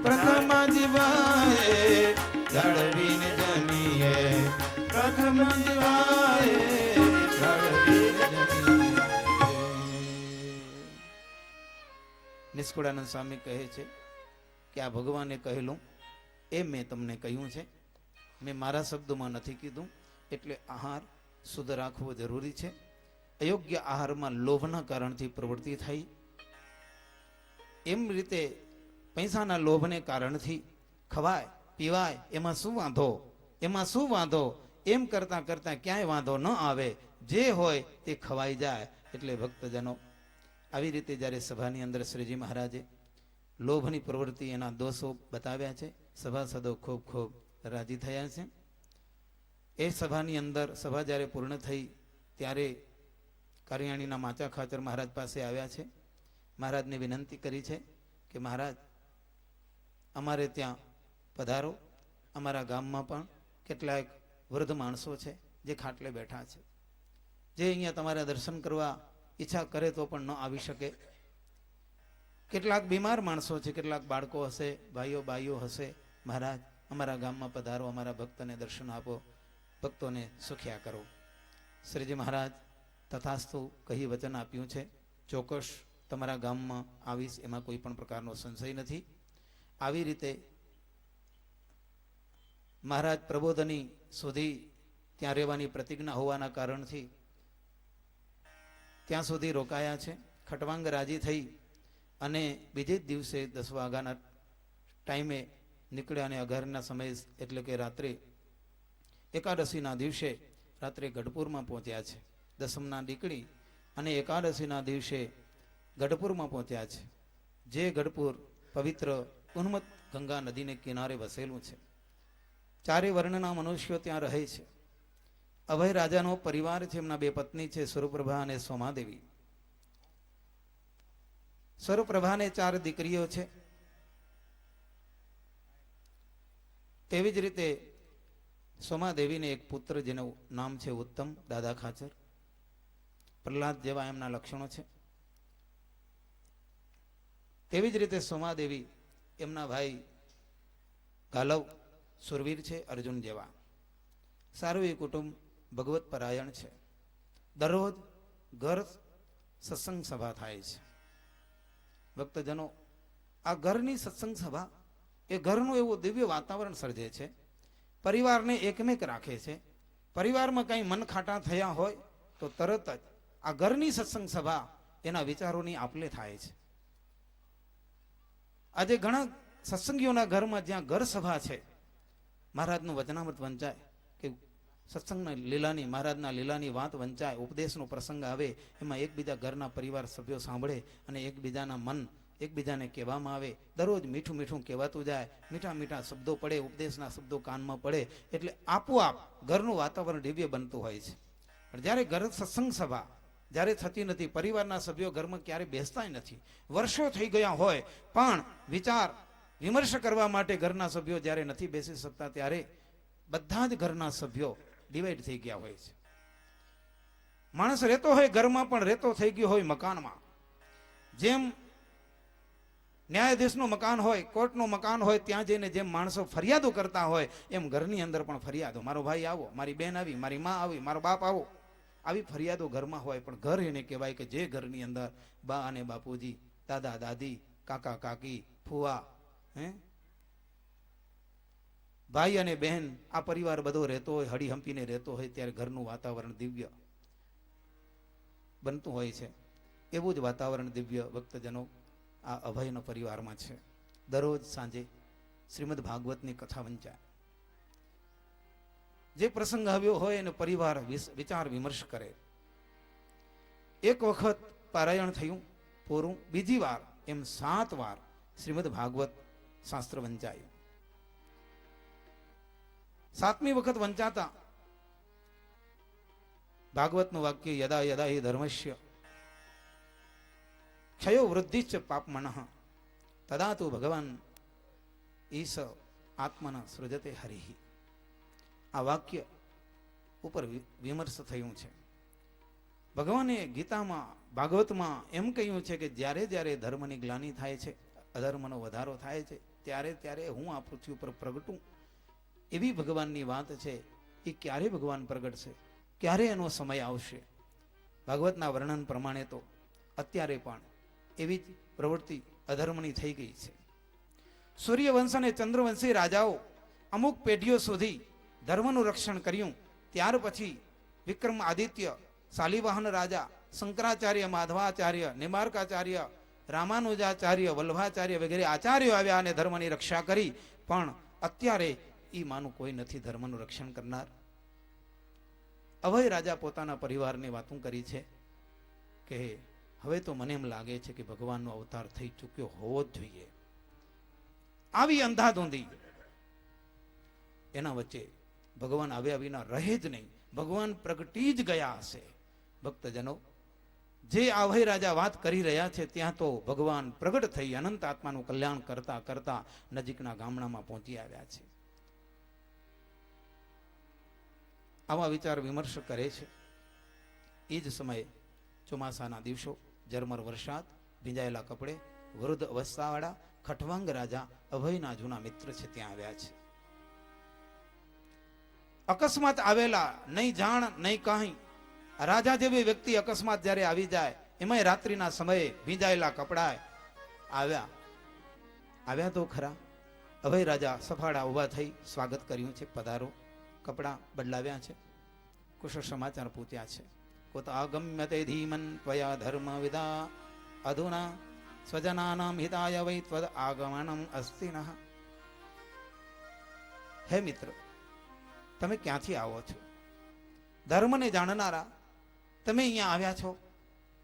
પ્રથમ જીવાએ જાળવીને જમીએ પ્રથમ જીવાએ જાળવીને જમીએ. નિષ્કુળાનંદ સ્વામી કહે છે કે આ ભગવાને કહેલું એ મેં તમને કહ્યું છે, મેં મારા શબ્દોમાં નથી કીધું. એટલે આહાર શુદ્ધ રાખવો જરૂરી છે. અયોગ્ય આહારમાં લોભના કારણથી પ્રવૃત્તિ થાય, એમ રીતે પૈસાના લોભને કારણથી ખવાય પીવાય એમાં શું વાંધો, એમાં શું વાંધો, એમ કરતાં કરતાં ક્યાંય વાંધો ન આવે, જે હોય તે ખવાઈ જાય. એટલે ભક્તજનો આવી રીતે જ્યારે સભાની અંદર શ્રીજી મહારાજે લોભની પ્રવૃત્તિ એના દોષો બતાવ્યા છે, સભાસદો ખૂબ ખૂબ રાજી થયા છે. એ સભાની અંદર સભા જ્યારે પૂર્ણ થઈ ત્યારે કારિયાણીના માચા ખાચર મહારાજ પાસે આવ્યા છે. મહારાજને વિનંતી કરી છે કે મહારાજ અમારે ત્યાં પધારો, અમારા ગામમાં પણ કેટલાક વૃદ્ધ માણસો છે જે ખાટલે બેઠા છે, જે અહીંયા તમારા દર્શન કરવા ઈચ્છા કરે તો પણ ન આવી શકે. કેટલાક બીમાર માણસો છે, કેટલાક બાળકો હશે, ભાઈઓ બાઈઓ હશે. મહારાજ અમારા ગામમાં પધારો, અમારા ભક્તને દર્શન આપો, ભક્તોને સુખ્યા કરો. શ્રીજી મહારાજ તથાસ્તુ કહી વચન આપ્યું છે, ચોક્કસ તમારા ગામમાં આવીશ, એમાં કોઈ પણ પ્રકારનો સંશય નથી. આવી રીતે મહારાજ પ્રબોધની સુધી ત્યાં રહેવાની પ્રતિજ્ઞા હોવાના કારણથી ત્યાં સુધી રોકાયા છે. ખટવાંગ રાજી થઈ અને બીજે જ દિવસે 10 વાગ્યાના ટાઈમે નીકળ્યા અને અઘારના સમય એટલે કે રાત્રે એકાદશીના દિવસે રાત્રે ગઢપુરમાં પહોંચ્યા છે. દસમના નીકળી અને એકાદશીના દિવસે ગઢપુરમાં પહોંચ્યા છે. જે ગઢપુર પવિત્ર ઉન્મત્ત ગંગા નદીને કિનારે વસેલું છે. ચારે વર્ણના મનુષ્યો ત્યાં રહે છે. અભય રાજાનો પરિવાર છે, એમના 2 પત્ની છે, સ્વરૂપ્રભા અને સોમાદેવી. સ્વરૂપ્રભાને 4 દીકરીઓ છે. તેવી જ રીતે સોમાદેવીને એક પુત્ર જેનું નામ છે ઉત્તમ દાદા ખાચર. પ્રહલાદ જેવા એમના લક્ષણો છે. તેવી જ રીતે સોમાદેવી એમના ભાઈ ગાલવ સુરવીર છે, અર્જુન જેવા. સારું એ કુટુંબ ભગવત પરાયણ છે. દરરોજ ઘર સત્સંગ સભા થાય છે. ભક્તજનો, આ ઘરની સત્સંગ સભા એ ઘરનું એવું દિવ્ય વાતાવરણ સર્જે છે, પરિવારને એકમેક રાખે છે. પરિવારમાં કંઈ મન ખાટા થયા હોય તો તરત જ આ ઘરની સત્સંગ સભા એના વિચારોની આપલે થાય છે. આજે ઘણા સત્સંગીઓના ઘરમાં જ્યાં ઘર સભા છે, મહારાજનું વચનામૃત વંચાય કે સત્સંગના લીલાની, મહારાજના લીલાની વાત વંચાય, ઉપદેશનો પ્રસંગ આવે, એમાં એકબીજા ઘરના પરિવાર સભ્યો સાંભળે અને એકબીજાના મન એકબીજાને કહેવામાં આવે. દરરોજ મીઠું મીઠું કહેવાતું જાય, મીઠા મીઠા શબ્દો પડે, ઉપદેશના શબ્દો કાનમાં પડે, એટલે આપોઆપ ઘરનું વાતાવરણ દિવ્ય બનતું હોય છે. પણ જ્યારે ઘર સત્સંગ સભા જ્યારે થતી નથી, પરિવારના સભ્યો ઘરમાં ક્યારે બેસતા નથી, વર્ષો થઈ ગયા હોય પણ વિચાર વિમર્શ કરવા માટે ઘરના સભ્યો જ્યારે નથી બેસી શકતા, ત્યારે બધા જ ઘરના સભ્યો ડિવાઈડ થઈ ગયા હોય છે. માણસ રહેતો હોય ઘરમાં પણ રહેતો થઈ ગયો હોય મકાનમાં. જેમ ન્યાયાધીશનું મકાન હોય, કોર્ટનું મકાન હોય, ત્યાં જઈને જેમ માણસો ફરિયાદો કરતા હોય, એમ ઘરની અંદર પણ ફરિયાદો. મારો ભાઈ આવો, મારી બહેન આવી, મારી માં આવી, મારો બાપ આવો, આવી ફરિયાદો ઘરમાં હોય. પણ ઘર એને કહેવાય કે જે ઘરની અંદર બા અને બાપુજી, દાદા દાદી, કાકા કાકી, ફુવા, ભાઈ અને બહેન, આ પરિવાર બધો રહેતો હોય, હળી હંપીને રહેતો હોય, ત્યારે ઘરનું વાતાવરણ દિવ્ય બનતું હોય છે. એવું જ વાતાવરણ દિવ્ય ભક્તજનો આ અભયનો પરિવારમાં છે. દરરોજ સાંજે શ્રીમદ ભાગવતની કથા વંચાય. જે પ્રસંગ આવ્યો હોય એને પરિવાર વિચાર વિમર્શ કરે. એક વખત પારાયણ થયું પૂરું, બીજી વાર એમ 7 વાર શ્રીમદ ભાગવત શાસ્ત્ર વંચાયું. 7મી વખત વંચાતા ભાગવતનું વાક્ય યદા યદા હિ ધર્મસ્ય ક્ષયો વૃદ્ધિશ્ચ પાપમનઃ તદા તો ભગવાન ઈશ આત્મન સૃજતે હરિ. આ વાક્ય ઉપર વિમર્શ થયું છે. ભગવાને ગીતામાં ભાગવતમાં એમ કહ્યું છે કે જ્યારે જ્યારે ધર્મની ગ્લાનિ થાય છે, અધર્મનો વધારો થાય છે, ત્યારે ત્યારે હું આ પૃથ્વી ઉપર પ્રગટું. એવી ભગવાનની વાત છે. એ ક્યારે ભગવાન પ્રગટશે, ક્યારે એનો સમય આવશે? ભાગવતના વર્ણન પ્રમાણે તો અત્યારે પણ એવી જ પ્રવૃત્તિ અધર્મની થઈ ગઈ છે. સૂર્યવંશ અને ચંદ્રવંશી રાજાઓ અમુક પેઢીઓ સુધી ધર્મનું રક્ષણ કર્યું. ત્યાર પછી વિક્રમ આદિત્ય, શાલિવાહન રાજા, શંકરાચાર્ય, માધવાચાર્ય, નિમાર્કાચાર્ય, રામાનુજાચાર્ય, વલ્લભાચાર્ય વગેરે આચાર્યો આવ્યા અને ધર્મની રક્ષા કરી. પણ અત્યારે એ માનું કોઈ નથી ધર્મનું રક્ષણ કરનાર. અભય રાજા પોતાના પરિવારની વાતો કરી છે કે હવે તો મને એમ લાગે છે કે ભગવાનનો અવતાર થઈ ચૂક્યો હોવો જ જોઈએ. આવી અંધાધૂંધી એના વચ્ચે ભગવાન આવ્યા વિના રહે જ નહીં. ભગવાન પ્રગટી જ ગયા હશે. ભક્તજનો, જે અભય રાજા વાત કરી રહ્યા છે ત્યાં તો ભગવાન પ્રગટ થઈ અનંત આત્માનું કલ્યાણ કરતા કરતા નજીકના ગામડામાં પહોંચી આવ્યા છે. આવા વિચાર વિમર્શ કરે છે. એ જ સમયે ચોમાસાના દિવસો, ઝરમર વરસાદ, ભીંજાયેલા કપડે, વૃદ્ધ અવસ્થાવાળા ખટવાંગ રાજા અભયના જૂના મિત્ર છે ત્યાં આવ્યા છે. અકસ્માત આવેલા, નહીં જાણ નહીં કાંઈ. રાજા જેવી વ્યક્તિ અકસ્માત જ્યારે આવી જાય, એમાંય રાત્રિના સમયે ભીંજાયેલા કપડા આવ્યા તો ખરા. અભય રાજા સફાળા ઉભા થઈ સ્વાગત કર્યું છે. પધારો. કપડા બદલાવ્યા છે, કુશળ સમાચાર પૂછ્યા છે. કોત આગમ્ય તે ધીમન ત્વયા ધર્મ વિદા અધુના સ્વજનાનામ હિતાય વૈ ત્વદ આગમનમ અસ્તિ નઃ. હે મિત્ર, તમે ક્યાંથી આવો છો? ધર્મને જાણનારા તમે અહીંયા આવ્યા છો.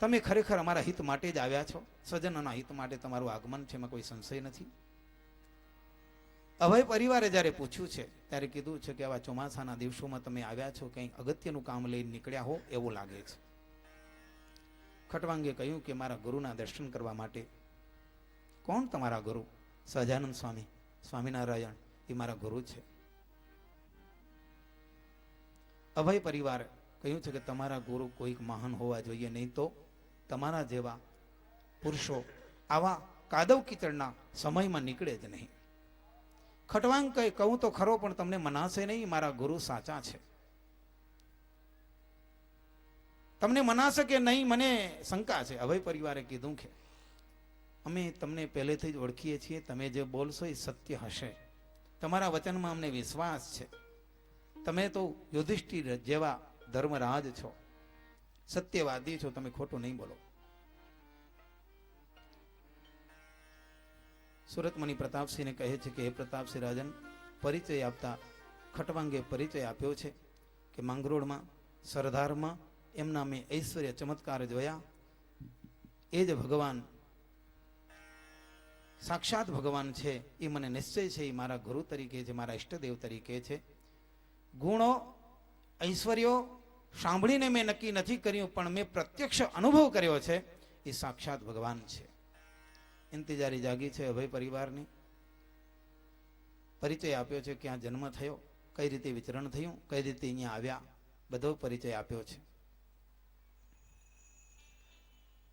તમે ખરેખર અમારા હિત માટે જ આવ્યા છો. સ્વજનોના હિત માટે તમારું આગમન છે, એમાં કોઈ સંશય નથી. અભય પરિવારે જ્યારે પૂછ્યું છે ત્યારે કીધું છે કે આવા ચોમાસાના દિવસોમાં તમે આવ્યા છો, કંઈ અગત્યનું કામ લઈને નીકળ્યા હો એવું લાગે છે. ખટવાંગે કહ્યું કે મારા ગુરુના દર્શન કરવા માટે. કોણ તમારા ગુરુ? સહજાનંદ સ્વામી, સ્વામિનારાયણ, એ મારા ગુરુ છે. અભય પરિવાર કહ્યું છે કે તમારા ગુરુ કોઈક મહાન હોવા જોઈએ, નહીં તો તમારા જેવા પુરુષો આવા કાદવ કીચડના સમયમાં નીકળે જ નહીં. ખટવાંગ કહું તો ખરો, પણ તમને મનાશે નહીં. મારા ગુરુ સાચા છે. તમને મનાશે કે નહીં મને શંકા છે. અભય પરિવારે કીધું કે અમે તમને પહેલેથી જ ઓળખીએ છીએ. તમે જે બોલશો એ સત્ય હશે. તમારા વચનમાં અમને વિશ્વાસ છે. તમે તો યુધિષ્ઠિર જેવા ધર્મરાજ છો, સત્યવાદી છો. તમે ખોટું નહીં બોલો. સુરતમણી પ્રતાપસિંહને કહે છે કે હે પ્રતાપસિંહ રાજન, પરિચય આપતા ખટવાંગે પરિચય આપ્યો છે કે માંગરોળમાં સરદારમાં એમના મેં ઐશ્વર્ય ચમત્કાર જોયા. એ જ ભગવાન, સાક્ષાત ભગવાન છે. એ મને નિશ્ચય છે. એ મારા ગુરુ તરીકે છે, મારા ઈષ્ટદેવ તરીકે છે. ગુણો ઐશ્વર્યો સાંભળીને મેં નક્કી નથી કર્યું, પણ મેં પ્રત્યક્ષ અનુભવ કર્યો છે. એ સાક્ષાત ભગવાન છે. ઇંતજારી જાગી છે અભય પરિવારની. પરિચય આપ્યો છે, ક્યાં જન્મ થયો, કઈ રીતે વિચરણ થયું, કઈ રીતે અહીંયા આવ્યા, બધો પરિચય આપ્યો છે.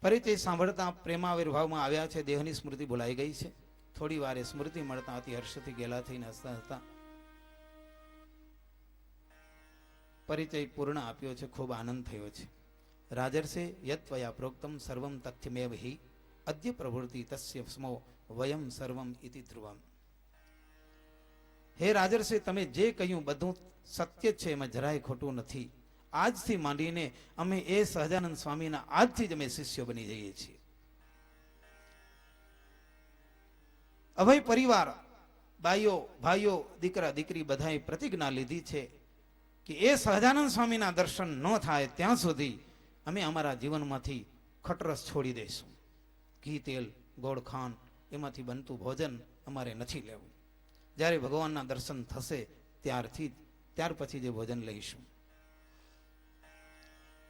પરિચય સાંભળતા પ્રેમાવિર્ભાવમાં આવ્યા છે. દેહની સ્મૃતિ ભૂલાઈ ગઈ છે. થોડી વારે સ્મૃતિ મળતા અતિ હર્ષથી ગેલા થઈને હસતા હતા. પરિચય પૂર્ણ આપ્યો છે. ખૂબ આનંદ થયો છે. રાજર્ષે યત્વયા પ્રોક્તમ સર્વમ તથ્યમેવ હિ અદ્ય પ્રવૃત્તિ તસ્ય સ્મો વયમ સર્વમ ઇતિ ધ્રુવમ. હે રાજર્ષે, તમે જે કહ્યું બધું સત્ય છે, એમાં જરાય ખોટું નથી. આજથી માંડીને અમે એ સહજાનંદ સ્વામીના આજથી જ અમે શિષ્યો બની જઈએ છીએ. અભય પરિવાર, બાઈઓ, ભાઈઓ, દીકરા દીકરી બધાએ પ્રતિજ્ઞા લીધી છે કે એ સહજાનંદ સ્વામીના દર્શન ન થાય ત્યાં સુધી અમે અમારા જીવનમાંથી ખટરસ છોડી દઈશું. ઘી, તેલ, ગોળ, ખાંડ એમાંથી બનતું ભોજન અમારે નથી લેવું. જ્યારે ભગવાનના દર્શન થશે ત્યાર પછી જે ભોજન લઈશું.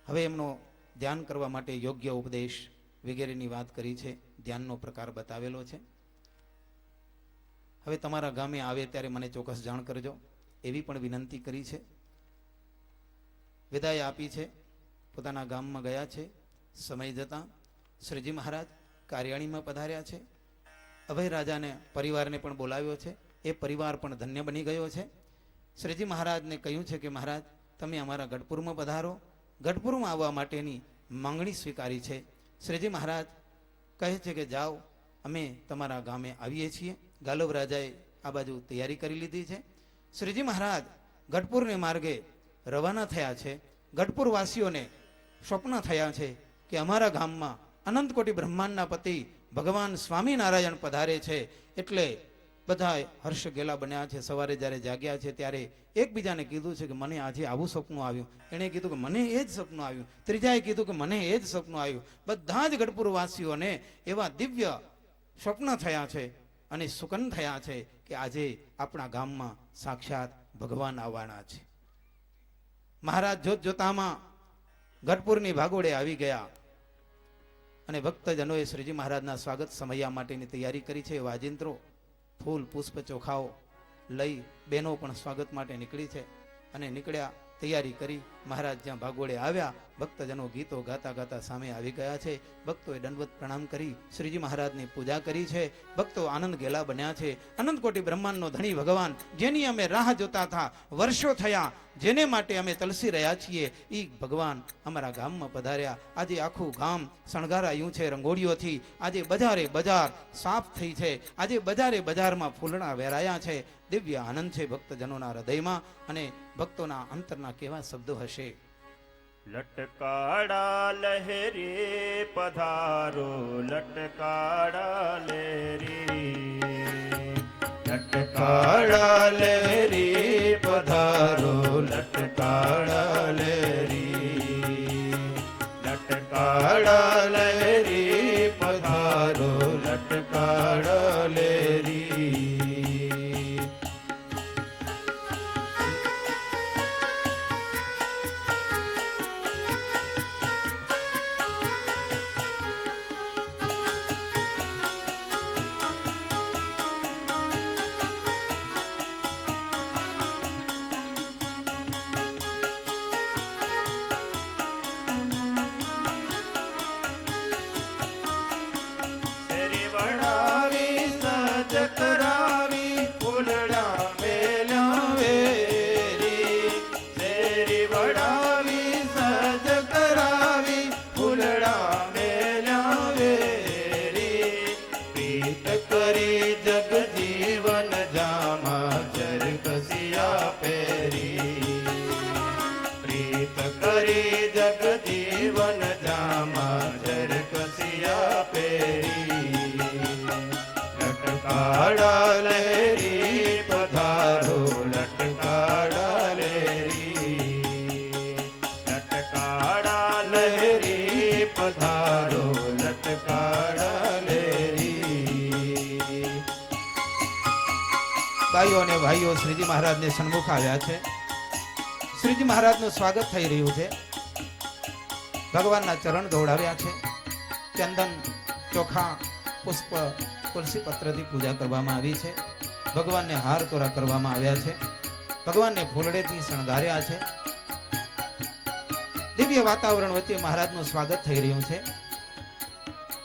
હવે એમનો ધ્યાન કરવા માટે યોગ્ય ઉપદેશ વગેરેની વાત કરી છે, ધ્યાનનો પ્રકાર બતાવેલો છે. હવે તમારા ગામે આવે ત્યારે મને ચોક્કસ જાણ કરજો એવી પણ વિનંતી કરી છે. વિદાય આપી છે, પોતાના ગામમાં ગયા છે. સમય જતાં શ્રીજી મહારાજ કાર્યાણીમાં પધાર્યા છે. અભય રાજાને પરિવારને પણ બોલાવ્યો છે. એ પરિવાર પણ ધન્ય બની ગયો છે. શ્રીજી મહારાજને કહ્યું છે કે મહારાજ તમે અમારા ગઢપુરમાં પધારો. ગઢપુરમાં આવવા માટેની માંગણી સ્વીકારી છે. શ્રીજી મહારાજ કહે છે કે જાઓ, અમે તમારા ગામે આવીએ છીએ. ગાલવ રાજાએ આ બાજુ તૈયારી કરી લીધી છે. શ્રીજી મહારાજ ગઢપુરને માર્ગે રવાના થયા છે. ગઢપુર વાસીઓને સ્વપ્ન થયા છે કે અમારા ગામમાં અનંત કોટી બ્રહ્માંડના પતિ ભગવાન સ્વામિનારાયણ પધારે છે. એટલે બધા હર્ષ ગેલા બન્યા છે. સવારે જ્યારે જાગ્યા છે ત્યારે એકબીજાને કીધું છે કે મને આજે આવું સપનું આવ્યું. એણે કીધું કે મને એ જ સપનું આવ્યું. ત્રીજાએ કીધું કે મને એ જ સપનું આવ્યું. બધા જ ગઢપુર વાસીઓને એવા દિવ્ય સ્વપ્ન થયા છે અને સુકન થયા છે કે આજે આપણા ગામમાં સાક્ષાત ભગવાન આવવાના છે. મહારાજ જોત જોતામાં ગઢપુરની ભાગોળે આવી ગયા અને ભક્તજનોએ શ્રીજી મહારાજના સ્વાગત સમયા માટેની તૈયારી કરી છે. વાજિંત્રો, ફૂલ, પુષ્પ, ચોખાઓ લઈ બહેનો પણ સ્વાગત માટે નીકળી છે અને નીકળ્યા, તૈયારી કરી. મહારાજ જ્યાં ભાગોળે આવ્યા, ભક્તજનો ગીતો ગાતા ગાતા સામે આવી ગયા છે. ભક્તોએ દંડવત પ્રણામ કરી શ્રીજી મહારાજની પૂજા કરી છે. ભક્તો આનંદ ગેલા બન્યા છે. અનંત કોટી બ્રહ્માંડનો ધણી ભગવાન, જેની અમે રાહ જોતા હતા, વર્ષો થયા, જેને માટે અમે તલસી રહ્યા છીએ, એ ભગવાન અમારા ગામમાં પધાર્યા. આજે આખું ગામ શણગારાયું છે રંગોળીઓથી. આજે બજારે બજાર સાફ થઈ છે. આજે બજારે બજારમાં ફૂલણા વેરાયા છે. દિવ્ય આનંદ છે ભક્તજનોના હૃદયમાં. અને ભક્તોના અંતરના કેવા શબ્દો હશે.
લટકાડા લહેરી પધારો, લટકાડા લહેરી, લટકાડા લહેરી પધારો, લટકાડા લહેરી, લટકાડા લહેરી પધારો, લટકાડા લહેરી.
ભાઈઓ અને ભાઈઓ શ્રીજી મહારાજને સન્મુખ આવ્યા છે. શ્રીજી મહારાજનું સ્વાગત થઈ રહ્યું છે. ભગવાનના ચરણ દોડાવ્યા છે. ચંદન, ચોખા, પુષ્પ, તુલસી પત્રથી પૂજા કરવામાં આવી છે. ભગવાનને હાર તોરા કરવામાં આવ્યા છે. ભગવાનને ફૂલડેથી શણગાર્યા છે. દિવ્ય વાતાવરણ વચ્ચે મહારાજનું સ્વાગત થઈ રહ્યું છે.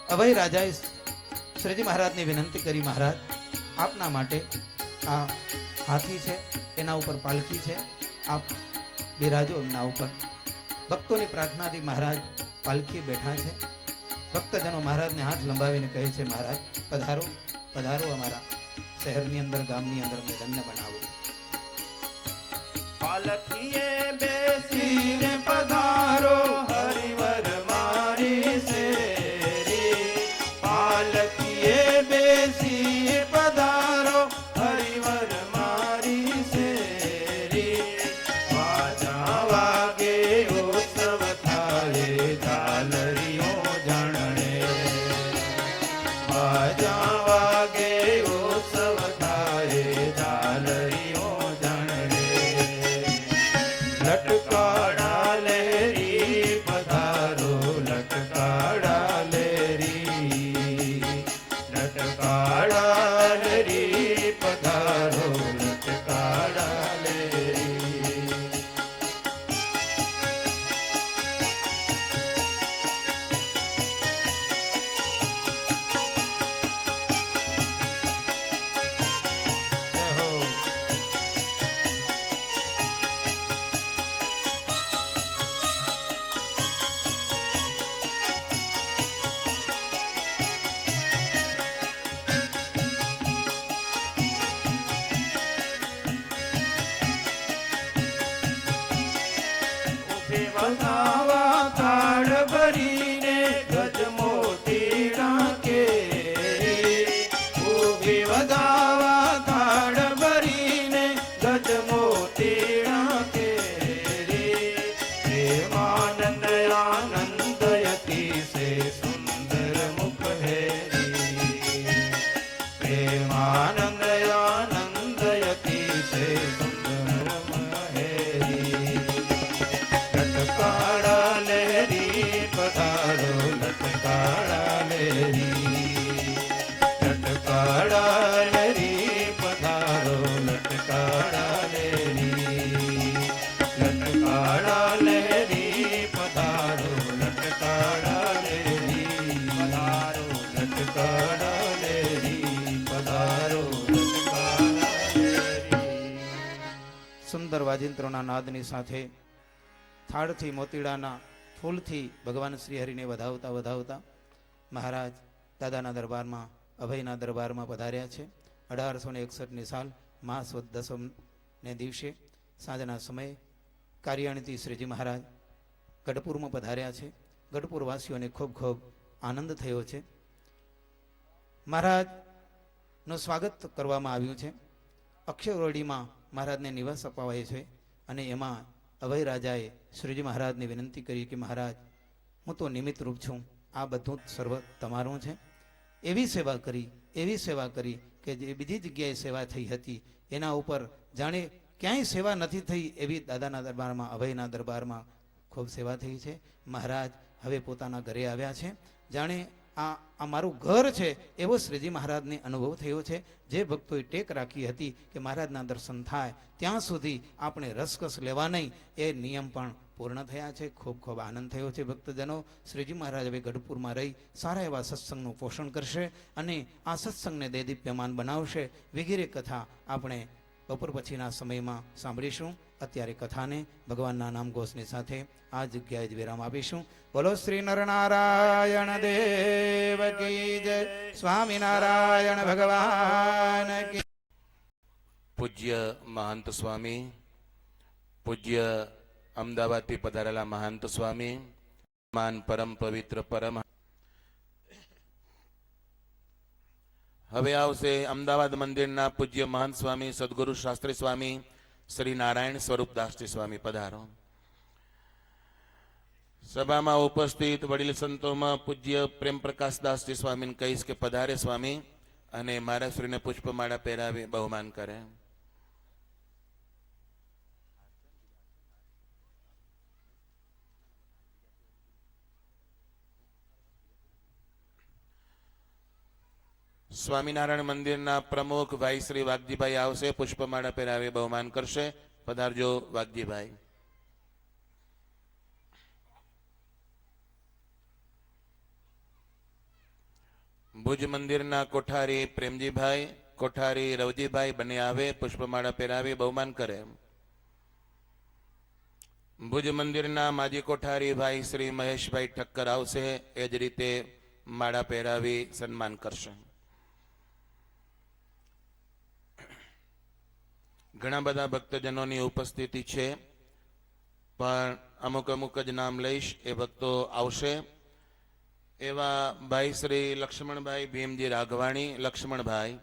અભય રાજાએ શ્રીજી મહારાજને વિનંતી કરી, મહારાજ આપના માટે આ હાથી છે, એના ઉપર પાલખી છે, આપ બિરાજો એમના ઉપર. ભક્તોની પ્રાર્થનાથી મહારાજ પાલખી બેઠા છે. ભક્તજનો મહારાજને હાથ લંબાવીને કહે છે, મહારાજ પધારો, પધારો, અમારા શહેરની અંદર, ગામની અંદર મેદાનને બનાવો.
પાલખીએ બેસીને પધારો, હરિવર મારી શેરી. પાલખીએ બેસી પધારો, હરિવર મારી શેરી. વાજા વાગે ઉત્સવ થાય, ઝાલરીઓ જાણણે. વાજા વાગે ઉત્સવ થાય, ઝાલરીઓ જાણણે. લટકાડા લહેરી
વાજિંત્રોના નાદની સાથે થાળથી મોતીડાના ફૂલથી ભગવાન શ્રી હરિને વધાવતા વધાવતા મહારાજ દાદાના દરબારમાં અભયના દરબારમાં પધાર્યા છે. 1861ની સાલ માસ વદ દસમને દિવસે સાંજના સમયે કાર્યાણીથી શ્રીજી મહારાજ ગઢપુરમાં પધાર્યા છે. ગઢપુર વાસીઓને ખૂબ ખૂબ આનંદ થયો છે. મહારાજનું સ્વાગત કરવામાં આવ્યું છે. અક્ષયવરડીમાં મહારાજને નિવાસ અપાવાય છે અને એમાં અભય રાજાએ શ્રીજી મહારાજને વિનંતી કરી કે મહારાજ, હું તો નિમિત્ત રૂપ છું, આ બધું જ સર્વ તમારું છે. એવી સેવા કરી કે જે બીજી જગ્યાએ સેવા થઈ હતી એના ઉપર જાણે ક્યાંય સેવા નથી થઈ એવી દાદાના દરબારમાં, અભયના દરબારમાં ખૂબ સેવા થઈ છે. મહારાજ હવે પોતાના ઘરે આવ્યા છે. જાણે આ મારું ઘર છે એવો શ્રીજી મહારાજને અનુભવ થયો છે. જે ભક્તોએ ટેક રાખી હતી કે મહારાજના દર્શન થાય ત્યાં સુધી આપણે રસકસ લેવા નહીં, એ નિયમ પણ પૂર્ણ થયા છે. ખૂબ ખૂબ આનંદ થયો છે ભક્તજનો. શ્રીજી મહારાજ હવે ગઢપુરમાં રહી સારા એવા સત્સંગનું પોષણ કરશે અને આ સત્સંગને દેદીપ્યમાન બનાવશે. વગેરે કથા આપણે બપોર પછીના સમયમાં સાંભળીશું. અત્યારે કથાને ભગવાનના નામ ઘોષની સાથે આ જગ્યાએ જ વિરામ આપીશું. બોલો શ્રી નરનારાયણ દેવ કી જય, સ્વામિનારાયણ ભગવાન કી.
પૂજ્ય મહંત સ્વામી, પૂજ્ય અમદાવાદથી પધારેલા મહંત સ્વામી, માન પરમ પવિત્ર પરમ. હવે આવશે અમદાવાદ મંદિરના પૂજ્ય મહંત સ્વામી સદગુરુ શાસ્ત્રી સ્વામી શ્રી નારાયણ સ્વરૂપદાસજી સ્વામી. પધારો. સભામાં ઉપસ્થિત વડીલ સંતોમાં પૂજ્ય પ્રેમ પ્રકાશદાસજી સ્વામીને કહીશ કે પધારે સ્વામી અને મારા શ્રીને પુષ્પમાળા પહેરાવી બહુમાન કરે. સ્વામિનારાયણ મંદિરના પ્રમુખ ભાઈ શ્રી વાઘજીભાઈ આવશે, પુષ્પમાળા પહેરાવી બહુમાન કરશે. પધારજો વાઘજીભાઈ. ભુજ મંદિરના કોઠારી પ્રેમજીભાઈ, કોઠારી રવજીભાઈ બંને આવે, પુષ્પમાળા પહેરાવી બહુમાન કરે. ભુજ મંદિરના માજી કોઠારી ભાઈ શ્રી મહેશભાઈ ઠક્કર આવશે, એ જ રીતે માળા પહેરાવી સન્માન કરશે. ઘણા બધા ભક્તજનોની ઉપસ્થિતિ છે, પણ અમુક જ નામ લઈશ, એ ભક્તો આવશે. એવા ભાઈ શ્રી લક્ષ્મણભાઈ ભીમજી રાઘવાણી, લક્ષ્મણભાઈ.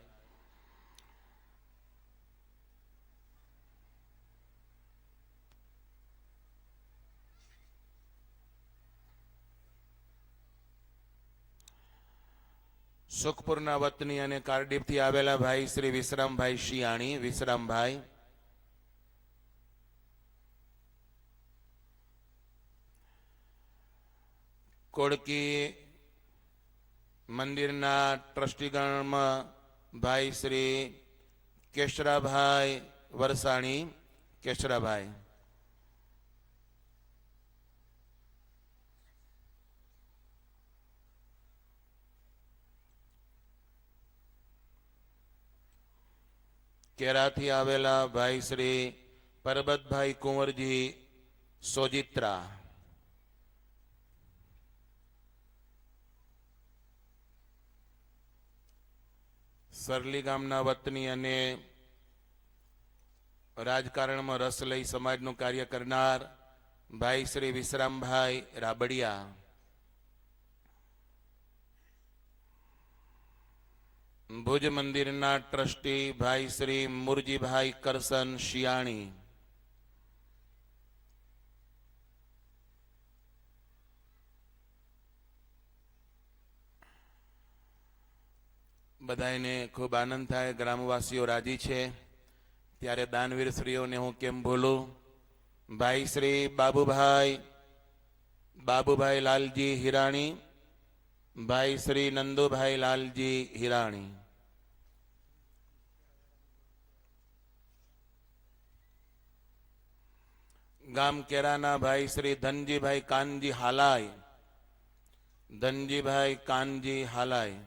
સુખપુરના વતની અને કાર્ડિફથી આવેલા ભાઈ શ્રી વિશ્રામભાઈ શિયાણી, વિશ્રામભાઈ. કોડકી મંદિરના ટ્રસ્ટીગણમાં ભાઈ શ્રી કેશરાભાઈ વરસાણી, કેશરાભાઈ. કેરાથી આવેલા ભાઈ શ્રી પરબતભાઈ કુંવરજી સોજિત્રા. સરલી ગામના વતની અને રાજકારણમાં રસ લઈ સમાજનું કાર્ય કરનાર ભાઈ શ્રી વિશ્રામભાઈ રાબડિયા. ભુજ મંદિરના ટ્રસ્ટી ભાઈ શ્રી મુરજીભાઈ કરસન શિયાણી. બધાને ખૂબ આનંદ થાય, ગ્રામવાસીઓ રાજી છે, ત્યારે દાનવીર શ્રીઓને હું કેમ ભૂલું. ભાઈ શ્રી બાબુભાઈ લાલજી હિરાણી, ભાઈ શ્રી નંદુભાઈ લાલજી હિરાણી. ગામ કેરાના ભાઈ શ્રી ધનજીભાઈ કાનજી હાલાય, ધનજીભાઈ કાનજી હાલાય.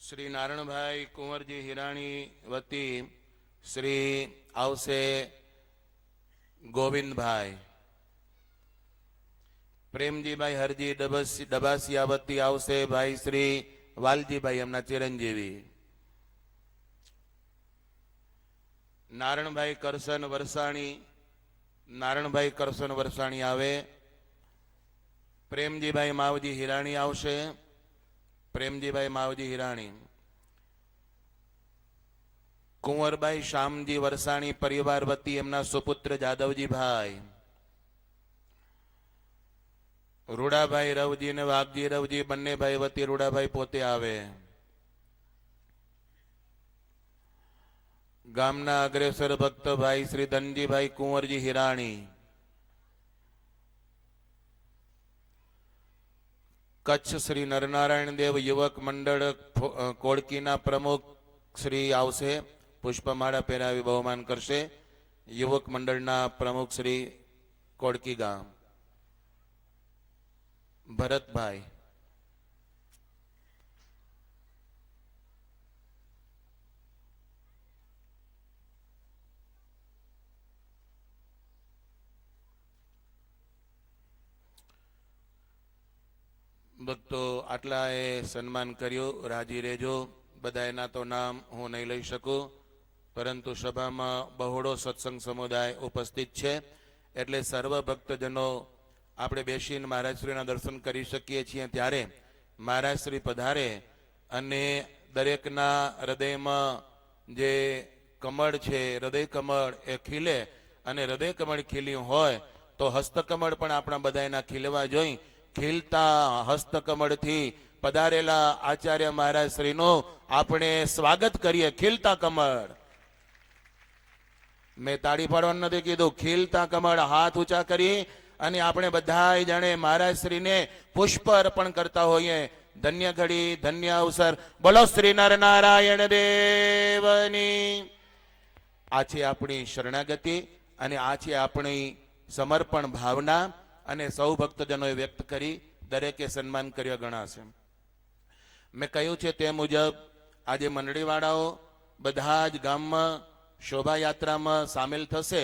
શ્રી નારણભાઈ કુંવરજી હિરાણી વતી શ્રી આવશે ગોવિંદભાઈ. પ્રેમજીભાઈ હરજી ડબાસિયા વતી આવશે ભાઈ શ્રી વાલજીભાઈ, એમના ચિરંજીવી. નારણભાઈ કરસન વરસાણી આવે. પ્રેમજીભાઈ માવજી હિરાણી આવશે. પ્રેમજીભાઈ માવજી હિરાણી. કુંવરભાઈ શામજી વરસાણી પરિવાર વતી એમના સુપુત્ર જાદવજીભાઈ. રૂડાભાઈ રવજી ને વાઘજી રવજી બંને ભાઈ વતી રૂડાભાઈ પોતે આવે. ગામના અગ્રેસર ભક્ત ભાઈ શ્રી ધનજીભાઈ કુંવરજી હિરાણી. કચ્છ શ્રી નરનારાયણ દેવ યુવક મંડળ કોડકીના પ્રમુખ શ્રી આવશે. પુષ્પમાળા પહેરાવી બહુમાન કરશે. યુવક મંડળના પ્રમુખ શ્રી કોડકી ગામ. ભરતભાઈ. ભક્તો આટલાએ સન્માન કર્યું, રાજી રહેજો. બધાના તો નામ હું નહીં લઈ શકું, પરંતુ સભામાં બહોળો સત્સંગ સમુદાય ઉપસ્થિત છે, એટલે સર્વ ભક્તજનો આપણે બેસીને મહારાજશ્રીના દર્શન કરી શકીએ છીએ. ત્યારે મહારાજશ્રી પધારે અને દરેકના હૃદયમાં જે કમળ છે, હૃદય કમળ એ ખીલે, અને હૃદય કમળ ખીલ્યું હોય તો હસ્તકમળ પણ આપણા બધાના ખીલવા જોઈ. ખીલતા હસ્તકમળથી પધારેલા આચાર્ય મહારાજ શ્રીનું આપણે સ્વાગત કરીએ. ખીલતા કમળ. મેં તાળી પાડવાનું નથી કીધું. ખીલતા કમળ. હાથ ઊંચા કરી અને આપણે બધા જાણે મહારાજ શ્રીને પુષ્પ અર્પણ કરતા હોઈએ. ધન્ય ઘડી, ધન્ય અવસર. બોલો શ્રી નરનારાયણ દેવની. આ છે આપણી શરણાગતિ અને આ છે આપણી સમર્પણ ભાવના. અને સૌ ભક્તજનોએ વ્યક્ત કરી, દરેકે સન્માન કર્યા ગણાશે. મેં કહ્યું છે તે મુજબ આજે મંડળીવાળાઓ બધા જ ગામમાં શોભાયાત્રામાં સામેલ થશે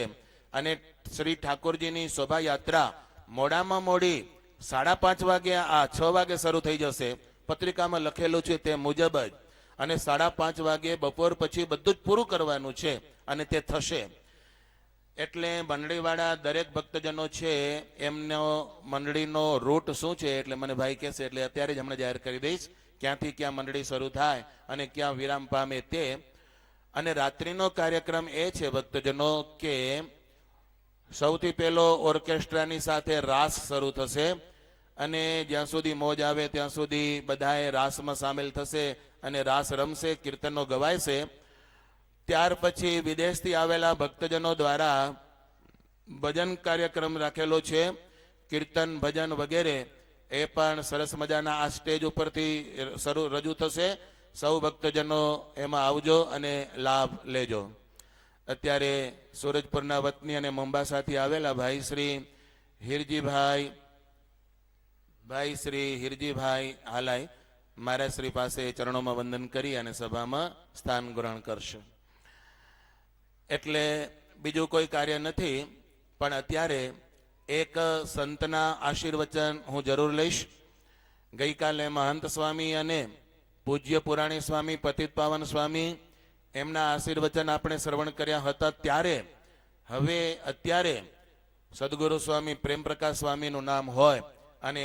અને શ્રી ઠાકોરજીની શોભાયાત્રા મોડામાં મોડી 5:30 વાગે, આ 6 વાગે શરૂ થઈ જશે. પત્રિકામાં લખેલું છે તે મુજબ જ. અને 5:30 વાગે બપોર પછી બધું જ પૂરું કરવાનું છે અને તે થશે. એટલે મંડળીવાળા દરેક ભક્તજનો છે એમનો મંડળીનો રૂટ શું છે એટલે મને ભાઈ કહેશે, એટલે અત્યારે જ હમણાં જાહેર કરી દઈશ ક્યાંથી ક્યાં મંડળી શરૂ થાય અને ક્યાં વિરામ પામે તે. અને રાત્રિનો કાર્યક્રમ એ છે ભક્તજનો કે સૌથી પહેલો ઓર્કેસ્ટ્રાની સાથે રાસ શરૂ થશે અને જ્યાં સુધી મોજ આવે ત્યાં સુધી બધાએ રાસમાં સામેલ થશે અને રાસ રમશે, કીર્તનો ગવાયશે. ત્યાર પછી વિદેશથી આવેલા ભક્તજનો દ્વારા ભજન કાર્યક્રમ રાખેલો છે, કીર્તન ભજન વગેરે. એ પણ સરસ મજાના આ સ્ટેજ ઉપરથી રજૂ થશે. સૌ ભક્તજનો એમાં આવજો અને લાભ લેજો. અત્યારે સુરજપુરના વતની અને મોમ્બાસાથી આવેલા ભાઈ શ્રી હિરજીભાઈ હાલાઈ મહારાજ શ્રી પાસે ચરણોમાં વંદન કરી અને સભામાં સ્થાન ગ્રહણ કરશે. એટલે બીજું કોઈ કાર્ય નથી, પણ અત્યારે એક સંતના આશીર્વચન હું જરૂર લઈશ. ગઈકાલે મહંત સ્વામી અને પૂજ્ય પુરાણી સ્વામી પતિત પાવન સ્વામી એમના આશીર્વચન આપણે શ્રવણ કર્યા હતા. ત્યારે હવે અત્યારે સદગુરુ સ્વામી પ્રેમપ્રકાશ સ્વામીનું નામ હોય અને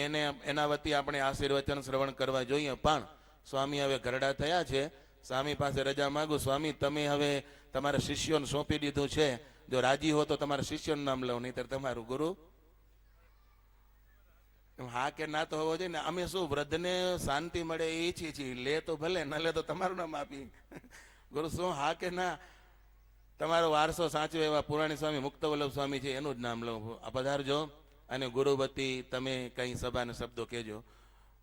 એના વતી આપણે આશીર્વચન શ્રવણ કરવા જોઈએ. પણ સ્વામી હવે ઘરડા થયા છે. સ્વામી પાસે રજા માંગુ. સ્વામી, તમે હવે તમારા શિષ્યોને સોંપી દીધું છે, જો રાજી હો તો તમારા શિષ્યોનું નામ લઉં, નહીતર તમારું ગુરુ. હા કે ના તો હોવો જોઈએ ને. અમે શું વૃદ્ધને શાંતિ મળે એ ઈચ્છીએ છીએ. લે તો ભલે, ન લે તો તમારું નામ આપી. ગુરુ શું હા કે ના? તમારો વારસો સાચવે એવા પુરાણી સ્વામી મુક્તવલ્લભ સ્વામી છે, એનું જ નામ લઉં. પધારજો અને ગુરુવતી તમે કઈ સભાને શબ્દો કહેજો.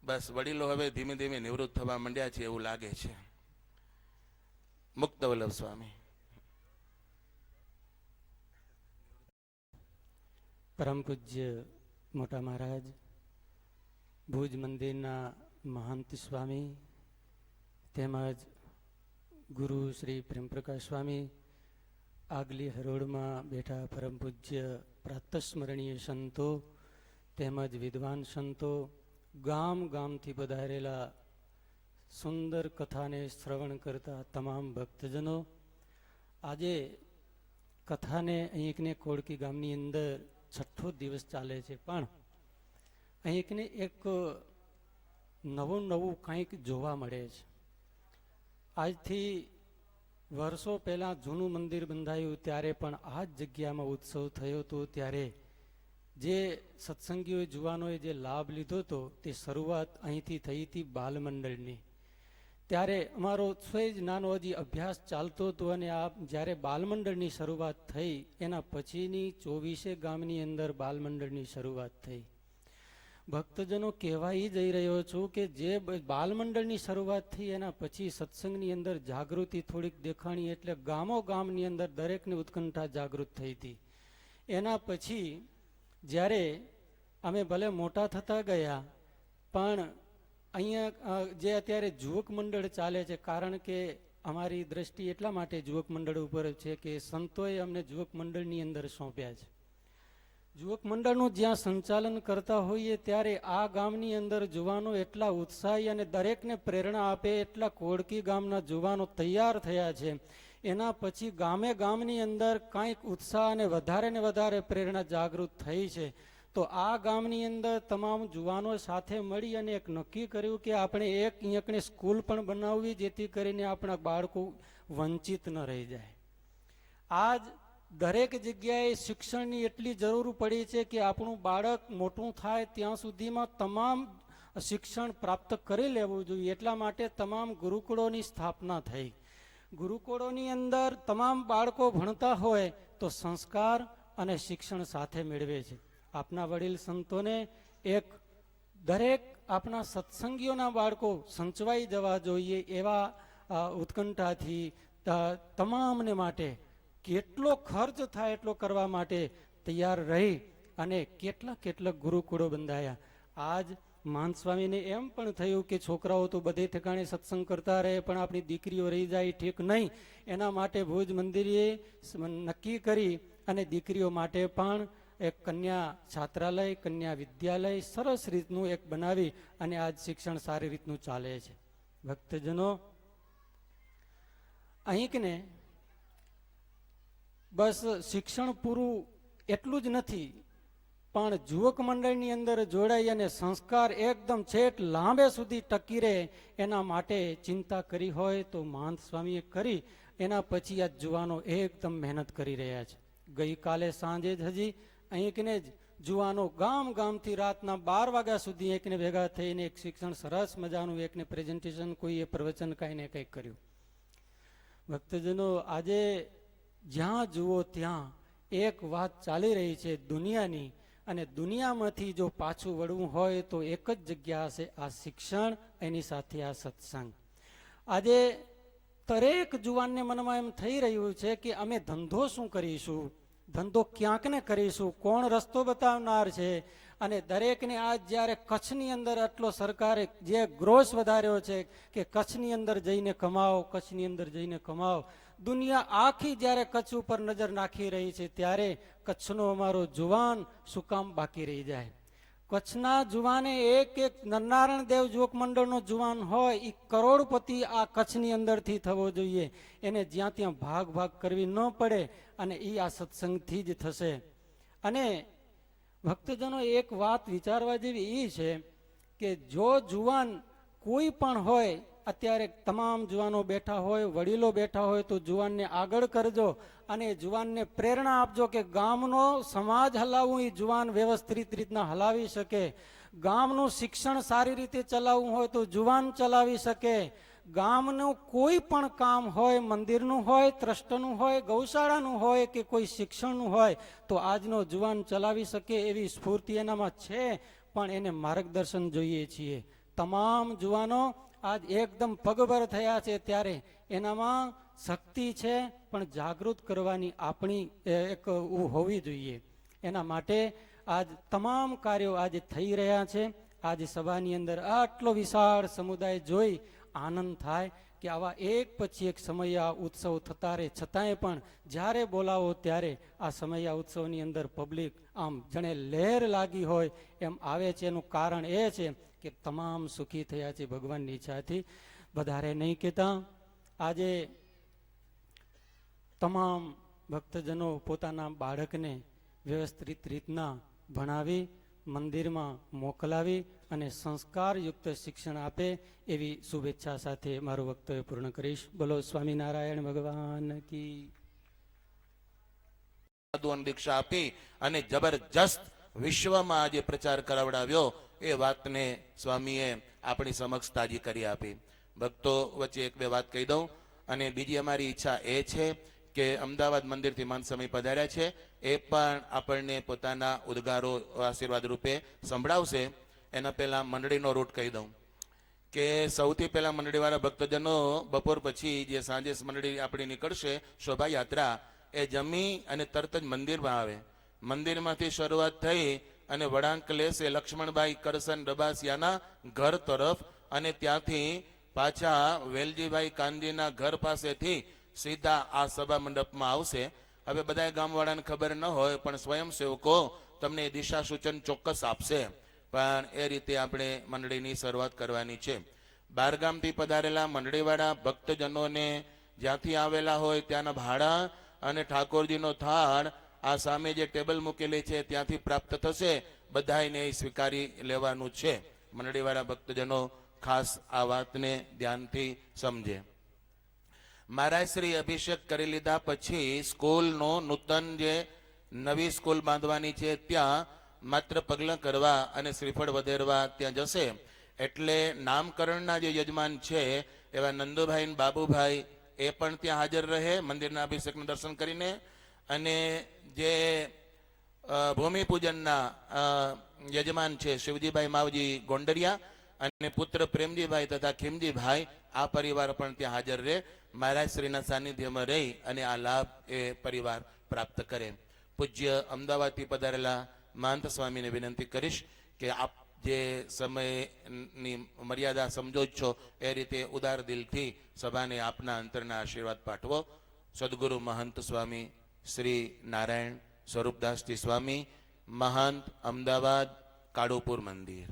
બસ વડીલો હવે ધીમે ધીમે નિવૃત્ત થવા માંડ્યા છે એવું લાગે છે. મુક્તવલ્લભ સ્વામી.
પરમ પૂજ્ય મોટા મહારાજ, ભુજ મંદિરના મહંત સ્વામી તેમજ ગુરુ શ્રી પ્રેમપ્રકાશ સ્વામી, આગલી હરોળમાં બેઠા પરમ પૂજ્ય પ્રાતસ્મરણીય સંતો તેમજ વિદ્વાન સંતો, ગામ ગામથી પધારેલા સુંદર કથાને શ્રવણ કરતા તમામ ભક્તજનો, આજે કથાને અહીંકને કોળકી ગામની અંદર 6થો દિવસ ચાલે છે, પણ અહીંકને એક નવું કંઈક જોવા મળે છે. આજથી વર્ષો પહેલાં જૂનું મંદિર બંધાયું ત્યારે પણ આ જ જગ્યામાં ઉત્સવ થયો હતો. ત્યારે જે સત્સંગીઓએ જુવાનોએ જે લાભ લીધો હતો તે શરૂઆત અહીંથી થઈ હતી બાલમંડળની. ત્યારે અમારો સ્વયં નાનો હજી અભ્યાસ ચાલતો હતો અને આ જ્યારે બાલમંડળની શરૂઆત થઈ એના પછીની 24 ગામની અંદર બાલમંડળની શરૂઆત થઈ. ભક્તજનો, કહેવા એ જઈ રહ્યો છું કે જે બાલમંડળની શરૂઆત થઈ એના પછી સત્સંગની અંદર જાગૃતિ થોડીક દેખાણી, એટલે ગામની અંદર દરેકની ઉત્કંઠા જાગૃત થઈ હતી. એના પછી જ્યારે અમે ભલે મોટા થતા ગયા, પણ અહીંયા જે અત્યારે યુવક મંડળ ચાલે છે, કારણ કે અમારી દ્રષ્ટિ એટલા માટે યુવક મંડળ ઉપર છે કે સંતોએ અમને યુવક મંડળની અંદર સોંપ્યા છે. યુવક મંડળનું જ્યાં સંચાલન કરતા હોઈએ ત્યારે આ ગામની અંદર જુવાનો એટલા ઉત્સાહી અને દરેકને પ્રેરણા આપે એટલા કોળકી ગામના જુવાનો તૈયાર થયા છે. એના પછી ગામની અંદર કાંઈક ઉત્સાહ અને વધારે પ્રેરણા જાગૃત થઈ છે. તો આ ગામની અંદર તમામ જુવાનો સાથે મળી અને એક નક્કી કર્યું કે આપણે એક અહીંયાકને સ્કૂલ પણ બનાવવી, જેથી કરીને આપણા બાળકો વંચિત ન રહી જાય. આજ દરેક જગ્યાએ શિક્ષણની એટલી જરૂર પડી છે કે આપણું બાળક મોટું થાય ત્યાં સુધીમાં તમામ શિક્ષણ પ્રાપ્ત કરી લેવું જોઈએ. એટલા માટે તમામ ગુરુકુળોની સ્થાપના થઈ. ગુરુકુળોની અંદર તમામ બાળકો ભણતા હોય તો સંસ્કાર અને શિક્ષણ સાથે મેળવે છે. આપના વડીલ સંતોને એક દરેક આપણા સત્સંગીઓના બાળકો સંચવાઈ જવા જોઈએ એવા ઉત્કંઠાથી તમામને માટે કેટલો ખર્ચ થાય એટલો કરવા માટે તૈયાર રહી અને કેટલા ગુરુકુળો બંધાયા. આજ માનસ્વામીને એમ પણ થયું કે છોકરાઓ તો બધે ઠેકાણે સત્સંગ કરતા રહે પણ આપણી દીકરીઓ રહી જાય ઠીક નહીં. એના માટે ભુજ મંદિરે નક્કી કરી અને દીકરીઓ માટે પણ એક કન્યા છાત્રાલય, કન્યા વિદ્યાલય સરસ રીતનું એક બનાવી અને આજ શિક્ષણ સારી રીતનું ચાલે છે. ભક્તજનો, અહીંકને બસ શિક્ષણ પૂરું એટલું જ નથી, પણ યુવક મંડળની અંદર જોડાઈ અને સંસ્કાર એકદમ છેક લાંબે સુધી ટકી રહે એના માટે ચિંતા કરી હોય તો મહંત સ્વામીએ કરી. એના પછી આ જુવાનો એકદમ મહેનત કરી રહ્યા છે. ગઈકાલે સાંજે જ હજી અહીંકને જ જુવાનો ગામથી રાતના 12 વાગ્યા સુધી એકને ભેગા થઈને એક શિક્ષણ સરસ મજાનું એકને પ્રેઝન્ટેશન, કોઈએ પ્રવચન કાંઈ ને કંઈક કર્યું. ભક્તજનો, આજે જ્યાં જુઓ ત્યાં એક વાત ચાલી રહી છે દુનિયાની, અને દુનિયામાંથી જો પાછું વળવું હોય તો એક જ જગ્યા હશે, આ શિક્ષણ, એની સાથે આ સત્સંગ. આજે દરેક જુવાનને મનમાં એમ થઈ રહ્યું છે કે અમે ધંધો શું કરીશું, ધંધો ક્યાંક ને કરીશું, કોણ રસ્તો બતાવનાર છે. અને દરેકને આજ જ્યારે કચ્છની અંદર આટલો સરકારે જે ગ્રોસ વધાર્યો છે કે કચ્છની અંદર જઈને કમાઓ, દુનિયા આખી જ્યારે કચ્છ ઉપર નજર નાખી રહી છે ત્યારે કચ્છનો અમારો જુવાન શું કામ બાકી રહી જાય. કચ્છના જુવાને એક નરનારાયણ દેવ યુવક મંડળનો જુવાન હોય એ કરોડપતિ આ કચ્છની અંદરથી થવો જોઈએ. એને જ્યાં ત્યાં ભાગ કરવી ન પડે અને એ આ સત્સંગથી જ થશે. અને ભક્તજનો, એક વાત વિચારવા જેવી એ છે કે જો જુવાન કોઈ પણ હોય, અત્યારે તમામ જુવાનો બેઠા હોય, વડીલો બેઠા હોય, તો જુવાનને આગળ કરજો અને જુવાનને પ્રેરણા આપજો કે ગામનો સમાજ હલાવવું એ જુવાન વ્યવસ્થિત રીતના હલાવી શકે. ગામનું શિક્ષણ સારી રીતે ચલાવવું હોય તો જુવાન ચલાવી શકે. ગામનું કોઈ પણ કામ હોય, મંદિરનું હોય, ટ્રસ્ટનું હોય, ગૌશાળાનું હોય કે કોઈ શિક્ષણનું હોય તો આજનો જુવાન ચલાવી શકે એવી સ્ફૂર્તિ એનામાં છે, પણ એને માર્ગદર્શન જોઈએ છીએ. તમામ જુવાનો આજ એકદમ પગભર થયા છે ત્યારે એનામાં શક્તિ છે, પણ જાગૃત કરવાની આપણી એક હોવી જોઈએ. એના માટે આજ તમામ કાર્યો આજે થઈ રહ્યા છે. આજ સભાની અંદર આટલો વિશાળ સમુદાય જોઈ આનંદ થાય કે આવા એક પછી એક સમયા ઉત્સવ થતા રહે, છતાંય પણ જ્યારે બોલાવો ત્યારે આ સમયા ઉત્સવની અંદર પબ્લિક આમ જાણે લહેર લાગી હોય એમ આવે છે. એનું કારણ એ છે કે તમામ સુખી થયા છે ભગવાનની ઈચ્છાથી. વધારે નહીં કહેતા, આજે તમામ ભક્તજનો પોતાના બાળકને વ્યવસ્થિત રીતના ભણાવી મંદિરમાં મોકલાવી અને સંસ્કારયુક્ત શિક્ષણ આપે એવી શુભેચ્છા સાથે મારું વક્તવ્ય પૂર્ણ કરીશ. બોલો સ્વામિનારાયણ ભગવાન કી.
દીક્ષા આપી અને જબરજસ્ત વિશ્વમાં આજે પ્રચાર કરાવડાવ્યો એ વાતને સ્વામીએ આપણી સમક્ષ તાજી કરી આપી. ભક્તો વચ્ચે એક બે વાત કહી દઉં. અને બીજી અમારી ઈચ્છા એ છે કે અમદાવાદ મંદિરથી માન સમય પધાર્યા છે, એ પણ આપણને પોતાના ઉદ્ગારો આશીર્વાદ રૂપે સંભળાવશે. એના પહેલા મંડળીનો રૂટ કહી દઉં કે સૌથી પહેલા મંડળીવાળા ભક્તજનો બપોર પછી જે સાંજે મંડળી આપણી નીકળશે શોભાયાત્રા, એ જમી અને તરત જ મંદિરમાં આવે. મંદિરમાંથી શરૂઆત થઈ અને વળાંક લેશે લક્ષ્મણભાઈ કરસન ડબાસિયાના ઘર તરફ, અને ત્યાંથી પાછા વેલજીભાઈ કાનજીના ઘર પાસેથી સીધા આ સભા મંડપમાં આવશે. હવે બધા ગામવાળાને ખબર ન હોય પણ સ્વયંસેવકો તમને દિશા સૂચન ચોક્કસ આપશે, પણ એ રીતે આપણે મંડળીની શરૂઆત કરવાની છે. બહારગામથી પધારેલા મંડળીવાળા ભક્તજનોને જ્યાંથી આવેલા હોય ત્યાંના ભાડા અને ઠાકોરજીનો થાળ આ સામે જે ટેબલ મૂકેલી છે ત્યાંથી પ્રાપ્ત થશે. બધાને સ્વીકારી લેવાનું છે. મંડળીવાળા ભક્તજનો ખાસ આ વાતને ધ્યાનથી સમજે. મહારાજ શ્રી અભિષેક કરી લીધા પછી સ્કૂલનો નૂતન જે નવી સ્કૂલ બાંધવાની છે ત્યાં માત્ર પગલાં કરવા અને શ્રીફળ વધેરવા ત્યાં જશે. એટલે નામકરણના જે યજમાન છે એવા નંદુભાઈ અને બાબુભાઈ એ પણ ત્યાં હાજર રહે મંદિરના અભિષેકનું દર્શન કરીને. અને જે ભૂમિપૂજનના યજમાન છે શિવજીભાઈ માવજી ગોંડરિયા અને પુત્ર પ્રેમજીભાઈ તથા ખીમજીભાઈ, આ પરિવાર પણ ત્યાં હાજર રહે. મહારાજ શ્રીના સાનિધ્યમાં રહી અને આ લાભ એ પરિવાર પ્રાપ્ત કરે. પૂજ્ય અમદાવાદથી પધારેલા મહંત સ્વામીને વિનંતી કરીશ કે આપ જે સમયની મર્યાદા સમજો જ છો એ રીતે ઉદાર દિલથી સભાને આપના અંતરના આશીર્વાદ પાઠવો. સદગુરુ મહંત સ્વામી શ્રી નારાયણ સ્વરૂપદાસજી સ્વામી, મહંત, અમદાવાદ, કાળુપુર મંદિર.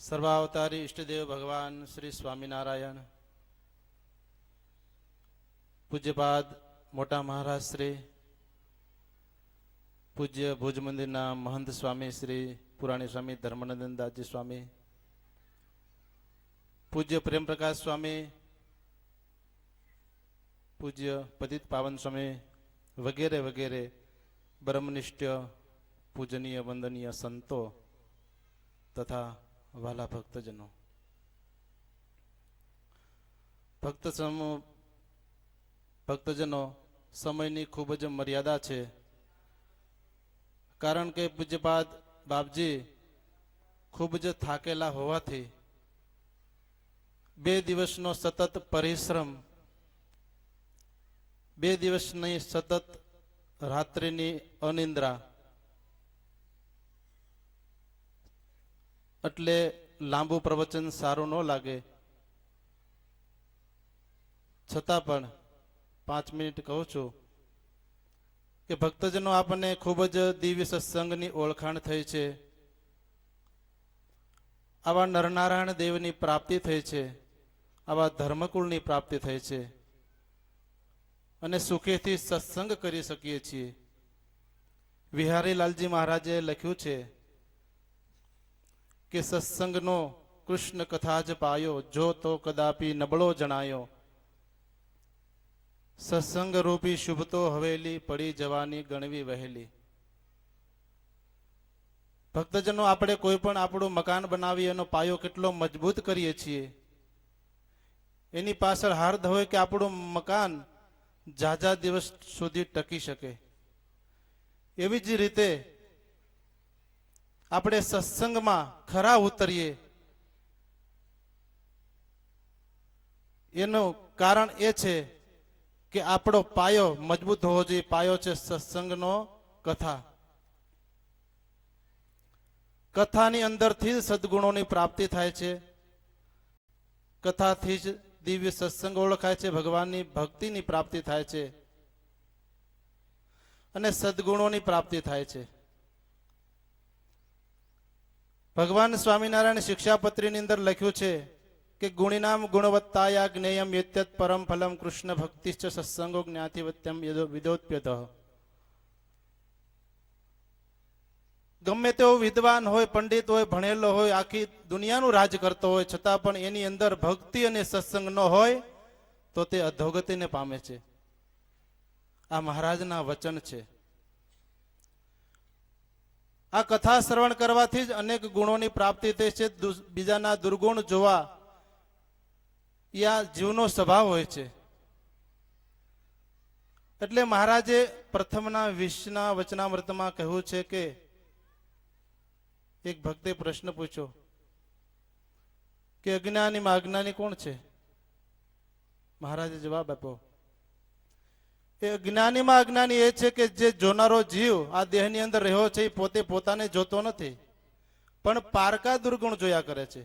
સર્વાવતારી ઈષ્ટદેવ ભગવાન શ્રી સ્વામિનારાયણ, પૂજ્યપાદ મોટા મહારાજ શ્રી, પૂજ્ય ભુજ મંદિરના મહંત સ્વામી શ્રી પુરાણી સ્વામી ધર્માનંદદાસજી સ્વામી, પૂજ્ય પ્રેમપ્રકાશ સ્વામી, પૂજ્ય પતિત પાવન સ્વામી વગેરે વગેરે બ્રહ્મનિષ્ઠ પૂજનીય વંદનીય સંતો તથા વાલા ભક્તજનો, ભક્તજનો સમયની ખૂબ જ મર્યાદા છે. કારણ કે પૂજ્યપાદ બાપજી ખૂબ જ થાકેલા હોવાથી 2 દિવસનો સતત પરિશ્રમ, 2 દિવસની સતત રાત્રિની અનિંદ્રા, એટલે લાંબુ પ્રવચન સારું ન લાગે, છતાં પણ 5 મિનિટ કહું છું કે ભક્તજનો આપણને ખૂબ જ દિવ્ય સત્સંગની ઓળખાણ થઈ છે. આવા નરનારાયણ દેવની પ્રાપ્તિ થઈ છે, આવા ધર્મકુળની પ્રાપ્તિ થઈ છે અને સુખેથી સત્સંગ કરી શકીએ છીએ. વિહારી લાલજી મહારાજે લખ્યું છે કે સત્સંગનો કૃષ્ણ કથા જ પાયો, જો તો કદાપી નબળો જણાયો. સત્સંગ રૂપી શુભ તો હવેલી, પડી જવાની ગણવી વહેલી. ભક્તજનો આપણે કોઈ પણ આપણું મકાન બનાવી એનો પાયો કેટલો મજબૂત કરીએ છીએ, એની પાછળ હાર્દ હોય કે આપણું મકાન ઝાઝા દિવસ સુધી ટકી શકે. એવી જ રીતે આપણે સત્સંગમાં ખરા ઉતરીએ એનું કારણ એ છે કે આપણો પાયો મજબૂત હોવો જોઈએ. પાયો છે સત્સંગનો કથા. કથાની અંદરથી જ સદગુણોની પ્રાપ્તિ થાય છે. કથાથી જ દિવ્ય સત્સંગ ઓળખાય છે, ભગવાનની ભક્તિની પ્રાપ્તિ થાય છે અને સદગુણોની પ્રાપ્તિ થાય છે. ભગવાન સ્વામિનારાયણ શિક્ષાપત્રીની અંદર લખ્યું છે કે ગુણિનામ ગુણવત્તાયા જ્ઞેયમ યત્યત પરમ ફલમ કૃષ્ણ ભક્તિશ્ચ સત્સંગો જ્ઞાતિવત્યમ વિદોત્પ્યત. ગમે તેવો વિદ્વાન હોય, પંડિત હોય, ભણેલો હોય, આખી દુનિયાનું રાજ કરતો હોય, છતાં પણ એની અંદર ભક્તિ અને સત્સંગ ન હોય તો તે અધોગતિને પામે છે. આ મહારાજના વચન છે. આ કથા શ્રવણ કરવાથી જ અનેક ગુણોની પ્રાપ્તિ થઈ છે. બીજાના દુર્ગુણ જોવા એ આ જીવનો સ્વભાવ હોય છે. એટલે મહારાજે પ્રથમના 20ના વચનામૃતમાં કહ્યું છે કે એક ભક્તે પ્રશ્ન પૂછ્યો કે અજ્ઞાનીમાં અજ્ઞાની કોણ છે? મહારાજે જવાબ આપ્યો, એ અજ્ઞાનીમાં અજ્ઞાની એ છે કે જે જોનારો જીવ આ દેહની અંદર રહ્યો છે એ પોતે પોતાને જોતો નથી, પણ પારકા દુર્ગુણ જોયા કરે છે.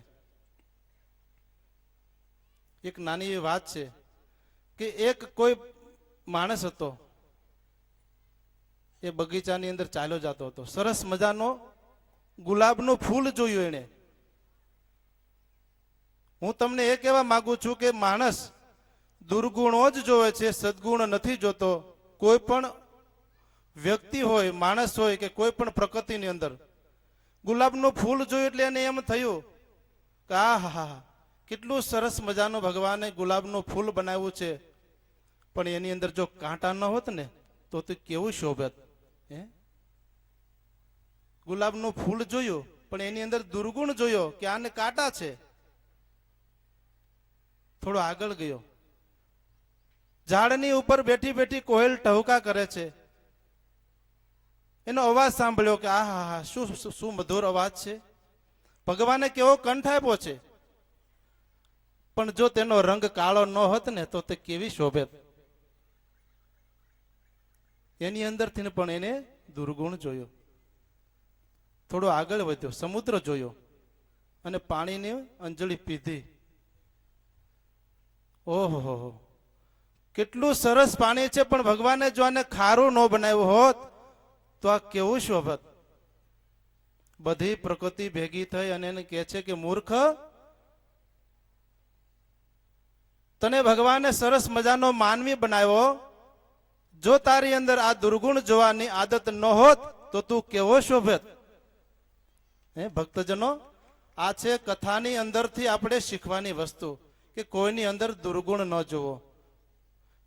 એક નાની એવી વાત છે કે એક કોઈ માણસ હતો, એ બગીચાની અંદર ચાલ્યો જતો હતો. સરસ મજાનો ગુલાબનું ફૂલ જોયું એને. હું તમને એ કહેવા માંગુ છું કે માણસ દુર્ગુણો જ જોવે છે, સદગુણ નથી જોતો. કોઈ પણ વ્યક્તિ હોય, માણસ હોય કે કોઈ પણ પ્રકૃતિની અંદર ગુલાબનું ફૂલ જોયું એટલે એને એમ થયું કે આ હા કેટલું સરસ મજાનું ભગવાને ગુલાબનું ફૂલ બનાવ્યું છે, પણ એની અંદર જો કાંટા ન હોત ને તો તે કેવું શોભત. ગુલાબનું ફૂલ જોયું પણ એની અંદર દુર્ગુણ જોયો કે આને કાંટા છે. થોડો આગળ ગયો, ઝાડની ઉપર બેઠી બેઠી કોયલ ટહુકા કરે છે. એનો અવાજ સાંભળ્યો કે આ હા શું મધુર અવાજ છે. ભગવાને કેવો કંઠ આપ્યો છે, પણ જો તેનો રંગ કાળો ન હોત ને તો તે કેવી શોભેત. એની અંદરથી પણ એને દુર્ગુણ જોયો. થોડો આગળ વધ્યો, સમુદ્ર જોયો અને પાણીની અંજળી પીધી. ઓહો, કેટલું સરસ પાણી છે, પણ ભગવાને જો આને ખારું ન બનાવ્યું હોત તો આ કેવું શોભત. બધી પ્રકૃતિ ભેગી થઈ અને એને કહે છે કે મૂર્ખ, તને ભગવાને સરસ મજાનો માનવી બનાવ્યો, જો તારી અંદર આ દુર્ગુણ જોવાની આદત ન હોત તો તું કેવો શોભત. ભક્તજનો, આ છે કથાની અંદરથી આપણે શીખવાની વસ્તુ કે કોઈની અંદર દુર્ગુણ ન જોવો,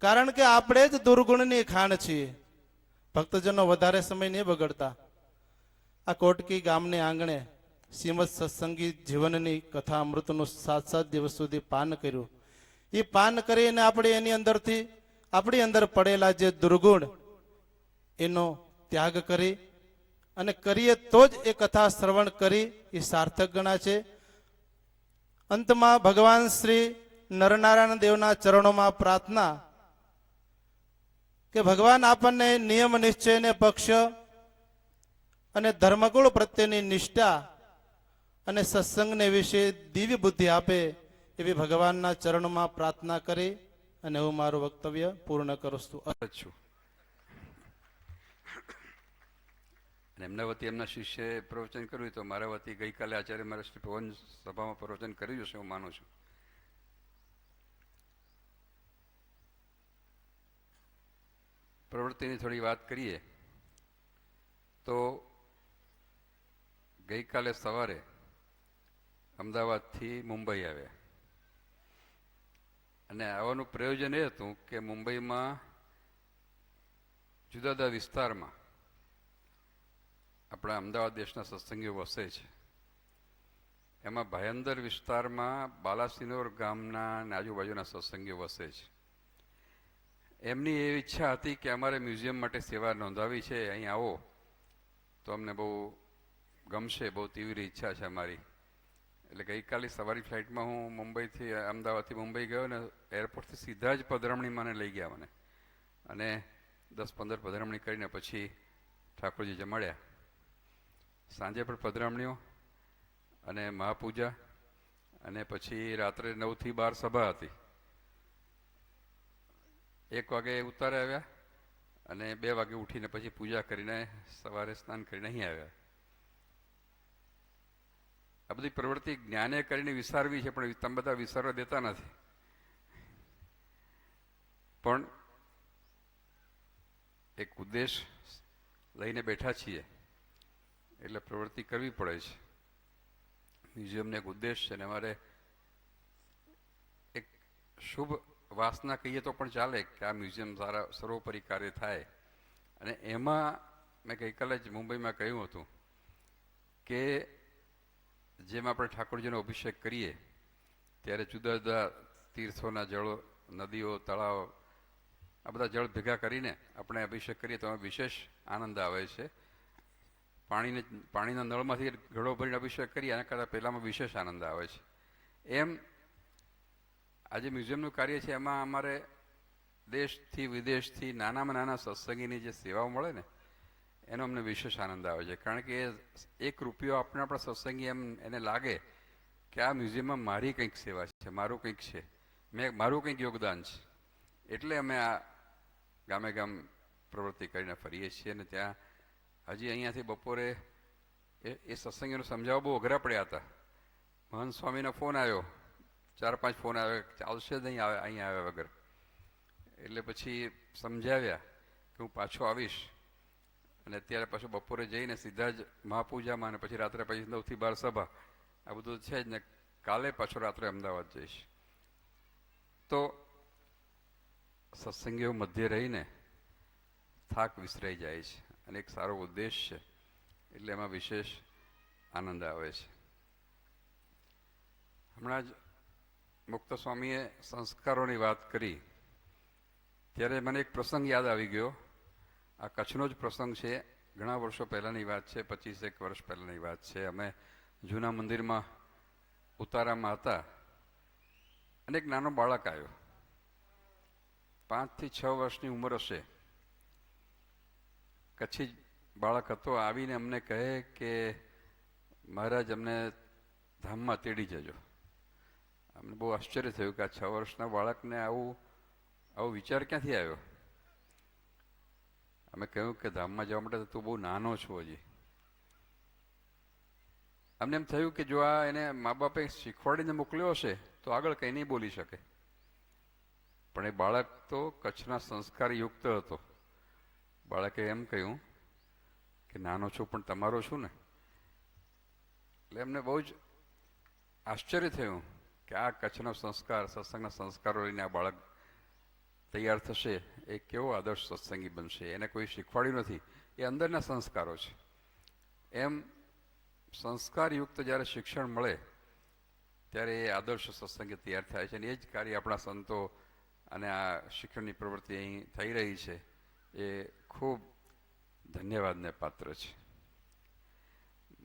કારણ કે આપણે જ દુર્ગુણની ખાણ છીએ. ભક્તજનો, વધારે સમય નહીં બગડતા આ કોટકી ગામને આંગણે શ્રીમદ સત્સંગી જીવનની કથા અમૃતનું 7 દિવસ સુધી પાન કર્યું. એ પાન કરીને આપણે એની અંદરથી આપણી અંદર પડેલા જે દુર્ગુણ એનો ત્યાગ કરી અને કરીએ તો જ એ કથા શ્રવણ કરી એ સાર્થક ગણા છે. અંતમાં ભગવાન શ્રી નરનારાયણ દેવના ચરણોમાં પ્રાર્થના કે ભગવાન આપણને નિયમ નિશ્ચયને પક્ષ અને ધર્મગુણ પ્રત્યેની નિષ્ઠા અને સત્સંગને વિશે દિવ્ય બુદ્ધિ આપે એવી ભગવાનના ચરણોમાં પ્રાર્થના કરી અને હું મારું વક્તવ્ય પૂર્ણ કરું છું.
અને એમના વતી એમના શિષ્યએ પ્રવચન કર્યું તો મારા વતી ગઈકાલે આચાર્ય મહારાજ શ્રી પવન સભામાં પ્રવચન કર્યું છે, હું માનું છું. પ્રવૃત્તિની થોડી વાત કરીએ તો ગઈકાલે સવારે અમદાવાદથી મુંબઈ આવ્યા અને આવવાનું પ્રયોજન એ હતું કે મુંબઈમાં જુદા જુદા વિસ્તારમાં આપણા અમદાવાદ દેશના સત્સંગીઓ વસે છે. એમાં ભાયંદર વિસ્તારમાં બાલાસિનોર ગામના અને આજુબાજુના સત્સંગીઓ વસે છે. એમની એ ઈચ્છા હતી કે અમારે મ્યુઝિયમ માટે સેવા નોંધાવી છે, અહીં આવો તો અમને બહુ ગમશે, બહુ તીવ્ર ઈચ્છા છે અમારી. એટલે ગઈકાલે સવારી ફ્લાઇટમાં હું મુંબઈથી અમદાવાદથી મુંબઈ ગયો ને એરપોર્ટથી સીધા જ પધરામણી મને લઈ ગયા મને, અને 10-15 પધરામણી કરીને પછી ઠાકોરજી જમાડ્યા. સાંજે પણ પધરામણીઓ અને મહાપૂજા, અને પછી રાત્રે 9 થી 12 સભા હતી. 1 વાગે ઉતારે આવ્યા અને 2 વાગે ઉઠીને પછી પૂજા કરીને સવારે સ્નાન કરીને અહીં આવ્યા. આ બધી પ્રવૃત્તિ જ્ઞાને કરીને વિસારવી છે, પણ તમે બધા વિસારવા દેતા નથી. પણ એક ઉદ્દેશ લઈને બેઠા છીએ એટલે પ્રવૃત્તિ કરવી પડે છે. મ્યુઝિયમને એક ઉદ્દેશ છે, અને અમારે એક શુભ વાસના કહીએ તો પણ ચાલે કે આ મ્યુઝિયમ સારા સર્વોપરી કાર્ય થાય. અને એમાં મેં ગઈકાલે જ મુંબઈમાં કહ્યું હતું કે જેમ આપણે ઠાકોરજીનો અભિષેક કરીએ ત્યારે જુદા જુદા તીર્થોના જળો, નદીઓ, તળાવ, આ બધા જળ ભેગા કરીને આપણે અભિષેક કરીએ તો એમાં વિશેષ આનંદ આવે છે. પાણીના નળમાંથી ઘડો ભરીને અભિષેક કરીએ એના કરતાં પહેલાંમાં વિશેષ આનંદ આવે છે. એમ આજે મ્યુઝિયમનું કાર્ય છે, એમાં અમારે દેશથી વિદેશથી નાનામાં નાના સત્સંગીની જે સેવાઓ મળે ને એનો અમને વિશેષ આનંદ આવે છે. કારણ કે 1 રૂપિયો આપણા સત્સંગી એમ એને લાગે કે આ મ્યુઝિયમમાં મારી કંઈક સેવા છે, મારું કંઈક છે, મારું કંઈક યોગદાન છે. એટલે અમે આ ગામે ગામ પ્રવૃત્તિ કરીને ફરીએ છીએ. અને ત્યાં હજી અહીંયાથી બપોરે એ સત્સંગીઓને સમજાવવા બહુ અઘરા પડ્યા હતા. મહંત સ્વામીનો ફોન આવ્યો, 4-5 ફોન આવ્યો, ચાલશે જ નહીં અહીંયા આવ્યા વગર. એટલે પછી સમજાવ્યા કે હું પાછો આવીશ. અને અત્યારે પાછું બપોરે જઈને સીધા જ મહાપૂજામાં, અને પછી રાત્રે પછી 9 થી 12 સભા, આ બધું છે જ ને. કાલે પાછો રાત્રે અમદાવાદ જઈશ. તો સત્સંગીઓ મધ્ય રહીને થાક વિસરાઈ જાય છે, અને એક સારો ઉદ્દેશ છે એટલે એમાં વિશેષ આનંદ આવે છે. હમણાં જ મુક્ત સ્વામીએ સંસ્કારોની વાત કરી ત્યારે મને એક પ્રસંગ યાદ આવી ગયો. આ કચ્છનો જ પ્રસંગ છે, ઘણા વર્ષો પહેલાંની વાત છે, 25 વર્ષ પહેલાંની વાત છે. અમે જૂના મંદિરમાં ઉતારામાં હતા અને એક નાનો બાળક આવ્યો, 5 થી 6 વર્ષની ઉંમર હશે. કચ્છી બાળક હતો. આવીને અમને કહે કે મહારાજ અમને ધામમાં તેડી જજો. અમને બહુ આશ્ચર્ય થયું કે આ 6 વર્ષના બાળકને આવો વિચાર ક્યાંથી આવ્યો. અમે કહ્યું કે ધામમાં જવા માટે તું બહુ નાનો છો હજી. અમને એમ થયું કે જો આ એને મા બાપે શીખવાડીને મોકલ્યો હશે તો આગળ કંઈ નહીં બોલી શકે. પણ એ બાળક તો કચ્છના સંસ્કારયુક્ત હતો. બાળકે એમ કહ્યું કે નાનો છું પણ તમારો છું ને. એટલે એમને બહુ જ આશ્ચર્ય થયું કે આ કચ્છનો સંસ્કાર, સત્સંગના સંસ્કારો લઈને આ બાળક તૈયાર થશે, એ કેવો આદર્શ સત્સંગી બનશે. એને કોઈ શીખવાડ્યું નથી, એ અંદરના સંસ્કારો છે. એમ સંસ્કારયુક્ત જ્યારે શિક્ષણ મળે ત્યારે એ આદર્શ સત્સંગી તૈયાર થાય છે. અને એ જ કાર્ય આપણા સંતો અને આ શિક્ષણની પ્રવૃત્તિ અહીં થઈ રહી છે એ ખૂબ ધન્યવાદને પાત્ર છે.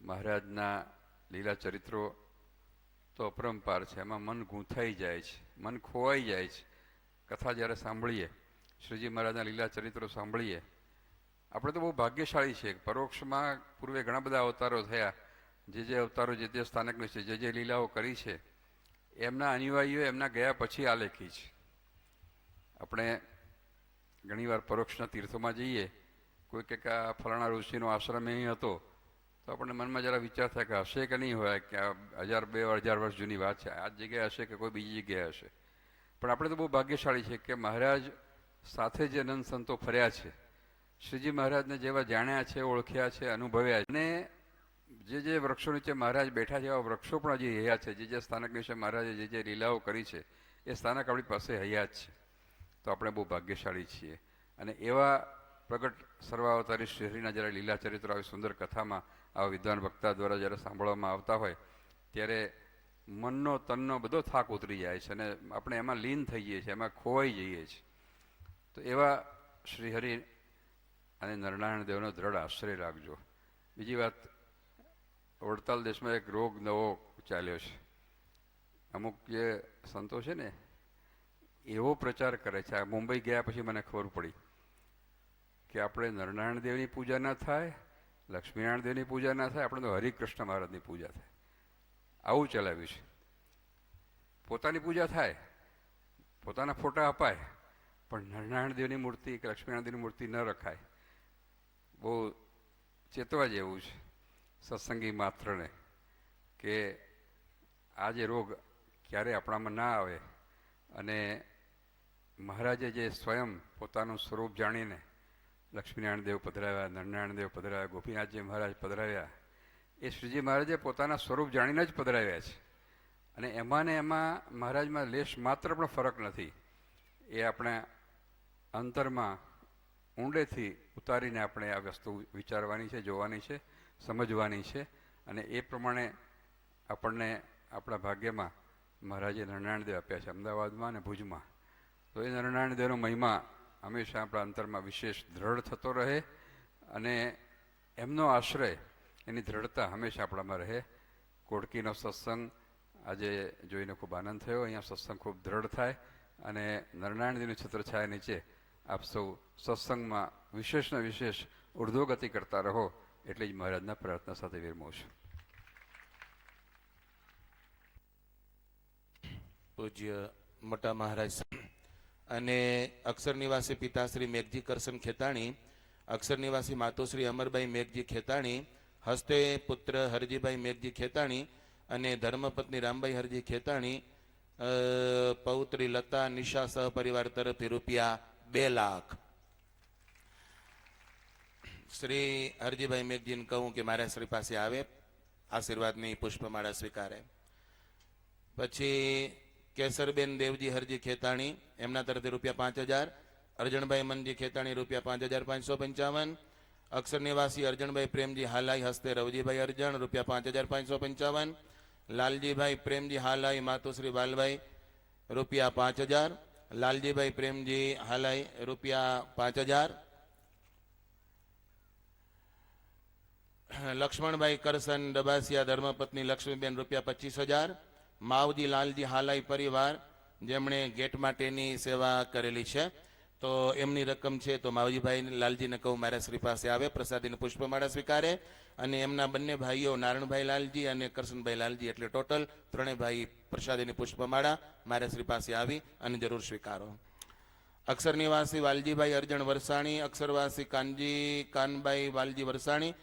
મહારાજના લીલા ચરિત્રો તો અપરંપાર છે. એમાં મન ગૂંથાઈ જાય છે, મન ખોવાઈ જાય છે. કથા જ્યારે સાંભળીએ, શ્રીજી મહારાજના લીલા ચરિત્રો સાંભળીએ, આપણે તો બહુ ભાગ્યશાળી છીએ. પરોક્ષમાં પૂર્વે ઘણા બધા અવતારો થયા. જે અવતારો જે સ્થાનકને છે, જે લીલાઓ કરી છે, એમના અનુયાયીઓ એમના ગયા પછી આલેખી છે. આપણે ઘણીવાર પરોક્ષના તીર્થોમાં જઈએ, કોઈ કે આ ફલાણા ઋષિનો આશ્રમ અહીં હતો, તો આપણને મનમાં જરા વિચાર થાય કે હશે કે નહીં હોય, કે આ 1000-2000 વર્ષ જૂની વાત છે, આ જગ્યાએ હશે કે કોઈ બીજી જગ્યાએ હશે. પણ આપણે તો બહુ ભાગ્યશાળી છીએ કે મહારાજ સાથે જે અનંત સંતો ફર્યા છે, શ્રીજી મહારાજને જેવા જાણ્યા છે, ઓળખ્યા છે, અનુભવ્યા છે, અને જે વૃક્ષો નીચે મહારાજ બેઠા છે એવા વૃક્ષો પણ હજી હૈયા છે. જે સ્થાનક વિશે મહારાજે જે લીલાઓ કરી છે એ સ્થાનક આપણી પાસે હૈયા જ છે. તો આપણે બહુ ભાગ્યશાળી છીએ. અને એવા પ્રગટ સર્વાવતારી શ્રીહરિના જ્યારે લીલા ચરિત્રો આવી સુંદર કથામાં આવા વિદ્વાન વક્તા દ્વારા જ્યારે સાંભળવામાં આવતા હોય ત્યારે મનનો તનનો બધો થાક ઉતરી જાય છે અને આપણે એમાં લીન થઈ જઈએ છીએ, એમાં ખોવાઈ જઈએ છીએ. તો એવા શ્રીહરિ અને નરનારાયણ દેવનો દ્રઢ આશ્રય રાખજો. બીજી વાત, વડતાલ દેશમાં એક રોગ નવો ચાલ્યો છે. અમુક જે સંતો છે ને એવો પ્રચાર કરે છે. આ મુંબઈ ગયા પછી મને ખબર પડી કે આપણે નરનારાયણ દેવની પૂજા ના થાય, લક્ષ્મીનારાયણ દેવની પૂજા ના થાય, આપણે તો હરિકૃષ્ણ મહારાજની પૂજા થાય. આવું ચલાવ્યું છે. પોતાની પૂજા થાય, પોતાના ફોટા અપાય, પણ નરનારાયણ દેવની મૂર્તિ કે લક્ષ્મીનારાયણ દેવની મૂર્તિ ન રખાય. બહુ ચેતવા જેવું છે સત્સંગી માત્રને કે આ જે રોગ ક્યારે આપણામાં ના આવે. અને મહારાજે જે સ્વયં પોતાનું સ્વરૂપ જાણીને લક્ષ્મીનારાયણ દેવ પધરાવ્યા, નરનારાયણ દેવ પધરાવ્યા, ગોપીનાથજી મહારાજ પધરાવ્યા, એ શ્રીજી મહારાજે પોતાના સ્વરૂપ જાણીને જ પધરાવ્યા છે. અને એમાં ને એમાં મહારાજમાં લેશ માત્ર પણ ફરક નથી. એ આપણે અંતરમાં ઊંડેથી ઉતારીને આપણે આ વસ્તુ વિચારવાની છે, જોવાની છે, સમજવાની છે. અને એ પ્રમાણે આપણને આપણા ભાગ્યમાં મહારાજે નરનારાયણ દેવ આપ્યા છે અમદાવાદમાં અને ભુજમાં. તો એ નરનારાયણ દેવનો મહિમા હંમેશા આપણા અંતરમાં વિશેષ દ્રઢ થતો રહે અને એમનો આશ્રય, એની દ્રઢતા હંમેશા આપણામાં રહે. કોડકીનો સત્સંગ આજે જોઈને ખૂબ આનંદ થયો. અહીંયા સત્સંગ ખૂબ દ્રઢ થાય અને નરનારાયણ દેવની છત્રછાયા નીચે આપ સૌ સત્સંગમાં વિશેષ ને વિશેષ ઉર્ધ્વગતિ કરતા રહો, એટલે જ મહારાજના પ્રાર્થના સાથે વિરમું છું.
પૂજ્ય મોટા મહારાજ અને અક્ષર નિવાસી પિતાશ્રી મેઘજી કરશન ખેતાણી, અક્ષર નિવાસી માતોશ્રી અમરબાઈ મેઘજી ખેતાણી, હસ્તે પુત્ર હરજીભાઈ મેઘજી ખેતાણી અને ધર્મપત્ની રામબાઈ હરજી ખેતાણી, પૌત્રી લતા નિશા સહપરિવાર તરફથી રૂપિયા 2 લાખ. શ્રી હરજીભાઈ મેઘજીને કહું કે મારા શ્રી પાસે આવે, આશીર્વાદની પુષ્પમાળા સ્વીકારે. પછી કેસરબેન દેવજી હરજી ખેતાણી, એમના તરફથી રૂપિયા 5000. અરજણભાઈ મનજી ખેતાણી રૂપિયા 5555. અક્ષર નિવાસી અરજણભાઈ પ્રેમજી હાલાઈ, હસ્તે રવજીભાઈ અરજણ રૂપિયા 5555. લાલજીભાઈ પ્રેમજી હાલાઈ, માતુશ્રી વાલભાઈ રૂપિયા 5000. લાલજીભાઈ પ્રેમજી હાલાઈ રૂપિયા 5000. લક્ષ્મણભાઈ કરસન ડબાસિયા ધર્મપત્ની લક્ષ્મીબેન રૂપિયા 25000. માવજી લાલજી હાલાઈ પરિવાર, જેમણે ગેટ માટેની સેવા કરેલી છે, તો એમની રકમ છે. તો માવજીભાઈ લાલજીને કહું મારા શ્રી પાસે આવે, પ્રસાદીની પુષ્પમાળા સ્વીકારે. અને એમના બંને ભાઈઓ નારણભાઈ લાલજી અને કરશનભાઈ લાલજી, એટલે ટોટલ 3 ભાઈ પ્રસાદીની પુષ્પમાળા મારા શ્રી પાસે આવી અને જરૂર સ્વીકારો. અક્ષર નિવાસી વાલજીભાઈ અરજણ વરસાણી, અક્ષરવાસી કાનબાઈ વાલજી વરસાણી,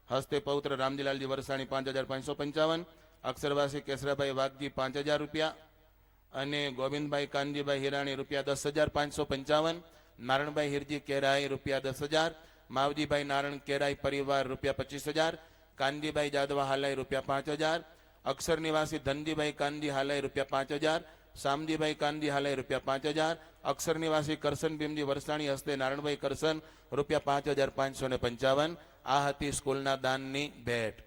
હસ્તે પૌત્ર રામજીલાલજી વરસાણી 5555. અક્ષરવાસી કેસરાભાઈ વાઘજી 5000 રૂપિયા અને ગોવિંદભાઈ કાનજીભાઈ હિરાણી રૂપિયા 10555. નારણભાઈ હિરજી કેરાઈ રૂપિયા 10000. માવજીભાઈ નારણ કેરાઈ પરિવાર રૂપિયા 25000. કાનજીભાઈ જાદવા હાલાઈ રૂપિયા 5000. અક્ષર નિવાસી ધનજીભાઈ કાનજી હાલાઈ રૂપિયા 5000. શામજીભાઈ કાનજી હાલાઈ રૂપિયા 5000. અક્ષર નિવાસી કરસન ભીમજી વરસાણી, હસ્તે નારણભાઈ કરસન રૂપિયા 5555. આ હતી સ્કૂલના દાનની ભેટ.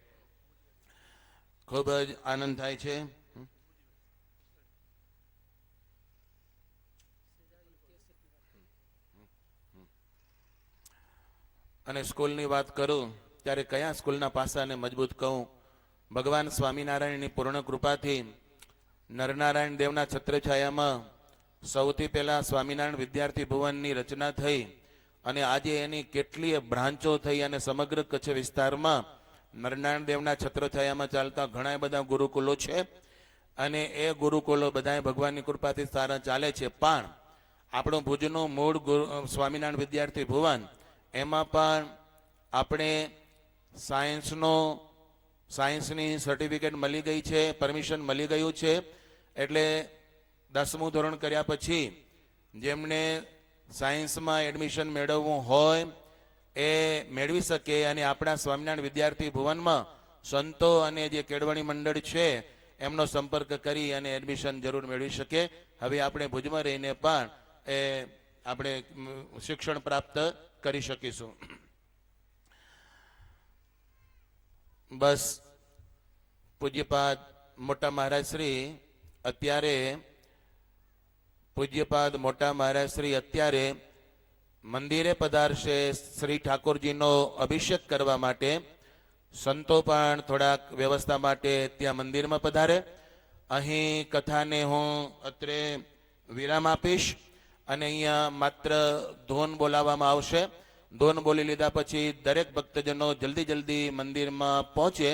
ખૂબ જ આનંદ થાય છે. અને સ્કૂલની વાત કરું ત્યારે કયા સ્કૂલના પાસાને મજબૂત કહું? ભગવાન સ્વામિનારાયણની પૂર્ણ કૃપાથી નરનારાયણ દેવના છત્રછાયામાં સૌથી પહેલા સ્વામિનારાયણ વિદ્યાર્થી ભુવનની રચના થઈ અને આજે એની કેટલીય બ્રાન્ચો થઈ અને સમગ્ર કચ્છ વિસ્તારમાં નરનારાયણ દેવના છત્રછાયામાં ચાલતા ઘણા બધા ગુરુકુલો છે અને એ ગુરુકુલો બધા ભગવાનની કૃપાથી સારા ચાલે છે. પણ આપણું ભુજનું મૂળ સ્વામિનારાયણ વિદ્યાર્થી ભુવન, એમાં પણ આપણે સાયન્સની સર્ટિફિકેટ મળી ગઈ છે, પરમિશન મળી ગયું છે. એટલે 10મું ધોરણ કર્યા પછી જેમને સાયન્સમાં એડમિશન મેળવવું હોય એ મેળવી શકે અને આપણા સ્વામિનારાયણ વિદ્યાર્થી ભુવનમાં સંતો અને જે કેળવણી મંડળ છે એમનો સંપર્ક કરી અને એડમિશન જરૂર મેળવી શકે. હવે આપણે ભુજમાં રહીને પણ એ આપણે શિક્ષણ પ્રાપ્ત કરી શકીશું. બસ પૂજ્યપાદ મોટા મહારાજ શ્રી અત્યારે મંદિરે પધારશે. શ્રી ઠાકોરજીનો અભિષેક કરવા માટે સંતો પણ થોડાક વ્યવસ્થા માટે ત્યાં મંદિરમાં પધારે. અહીં કથાને હું અત્રે વિરામ આપીશ અને અહીંયા માત્ર ધૂન બોલાવવામાં આવશે. ધોન બોલી લીધા પછી દરેક ભક્તજનો જલ્દી જલ્દી મંદિરમાં પહોંચે,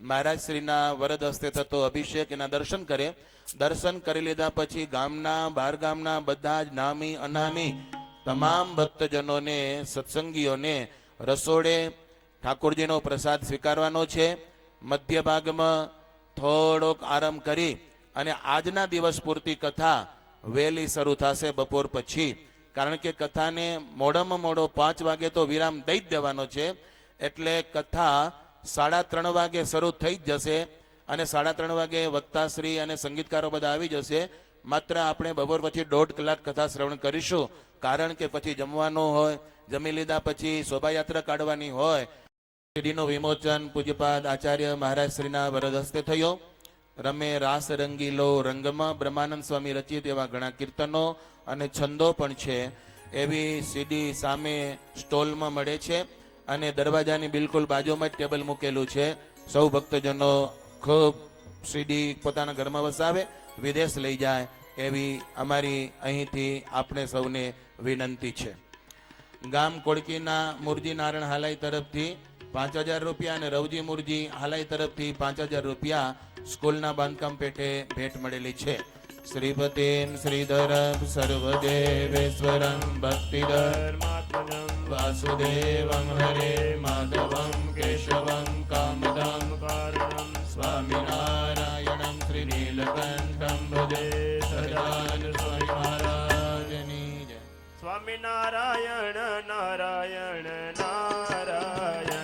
મહારાજ શ્રીના વરદ હસ્તે થતો અભિષેક એના દર્શન કરે. દર્શન કરી લીધા પછી ગામના બહાર ગામના બધા જ નામી અનામી તમામ ભક્તજનોને સત્સંગીઓને રસોડે ઠાકોરજીનો પ્રસાદ સ્વીકારવાનો છે. મધ્ય ભાગમાં થોડોક આરામ કરી અને આજના દિવસ પૂરતી કથા વહેલી શરૂ થશે બપોર પછી. કારણ કે કથાને મોડામાં મોડો 5 વાગે તો વિરામ દઈ જ દેવાનો છે. એટલે કથા 3:30 વાગે શરૂ થઈ જ જશે અને 3:30 વાગે વક્તાશ્રી અને સંગીતકારો બધા આવી જશે. માત્ર આપણે બપોર પછી 1.5 કલાક કથા શ્રવણ કરીશું. કારણ કે પછી જમવાનું હોય, જમી લીધા પછી શોભાયાત્રા કાઢવાની હોય. સીડીનું વિમોચન પૂજ્યપાદ આચાર્ય મહારાજ શ્રીના વરદ હસ્તે થયો. રમે રાસ રંગીલો રંગમાં બ્રહ્માનંદ સ્વામી રચિત એવા ઘણા કીર્તનો અને છંદો પણ છે. એવી સીડી સામે સ્ટોલમાં મળે છે અને દરવાજાની બિલકુલ બાજુમાં જ ટેબલ મૂકેલું છે. સૌ ભક્તજનો ખૂબ સીડી પોતાના ઘરમાં વસાવે, વિદેશ લઈ જાય એવી અમારી અહીંથી આપણે સૌને વિનંતી છે. ગામ કોડકીના મુરજી નારાયણ હાલાઈ તરફથી 5,000 રૂપિયા અને રવજી મુરજી હાલાઈ તરફથી 5,000 રૂપિયા સ્કૂલના બાંધકામ પેટે ભેટ મળેલી છે. શ્રીપતિમ શ્રીધરમ સર્વદેવેશ્વરમ ભક્તિધર વાસુદેવમ હરે માધવમ કેશવમ કામદમ કારણમ સ્વામિનારાયણમ શ્રી નીલકંઠમ ભજે સહજાન સ્વામી મહારાજની જય.
સ્વામિનારાયણ નારાયણ નારાયણ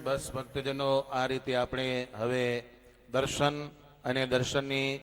બસ ભક્તજનો, આ રીતે આપણે હવે દર્શન અને દર્શનની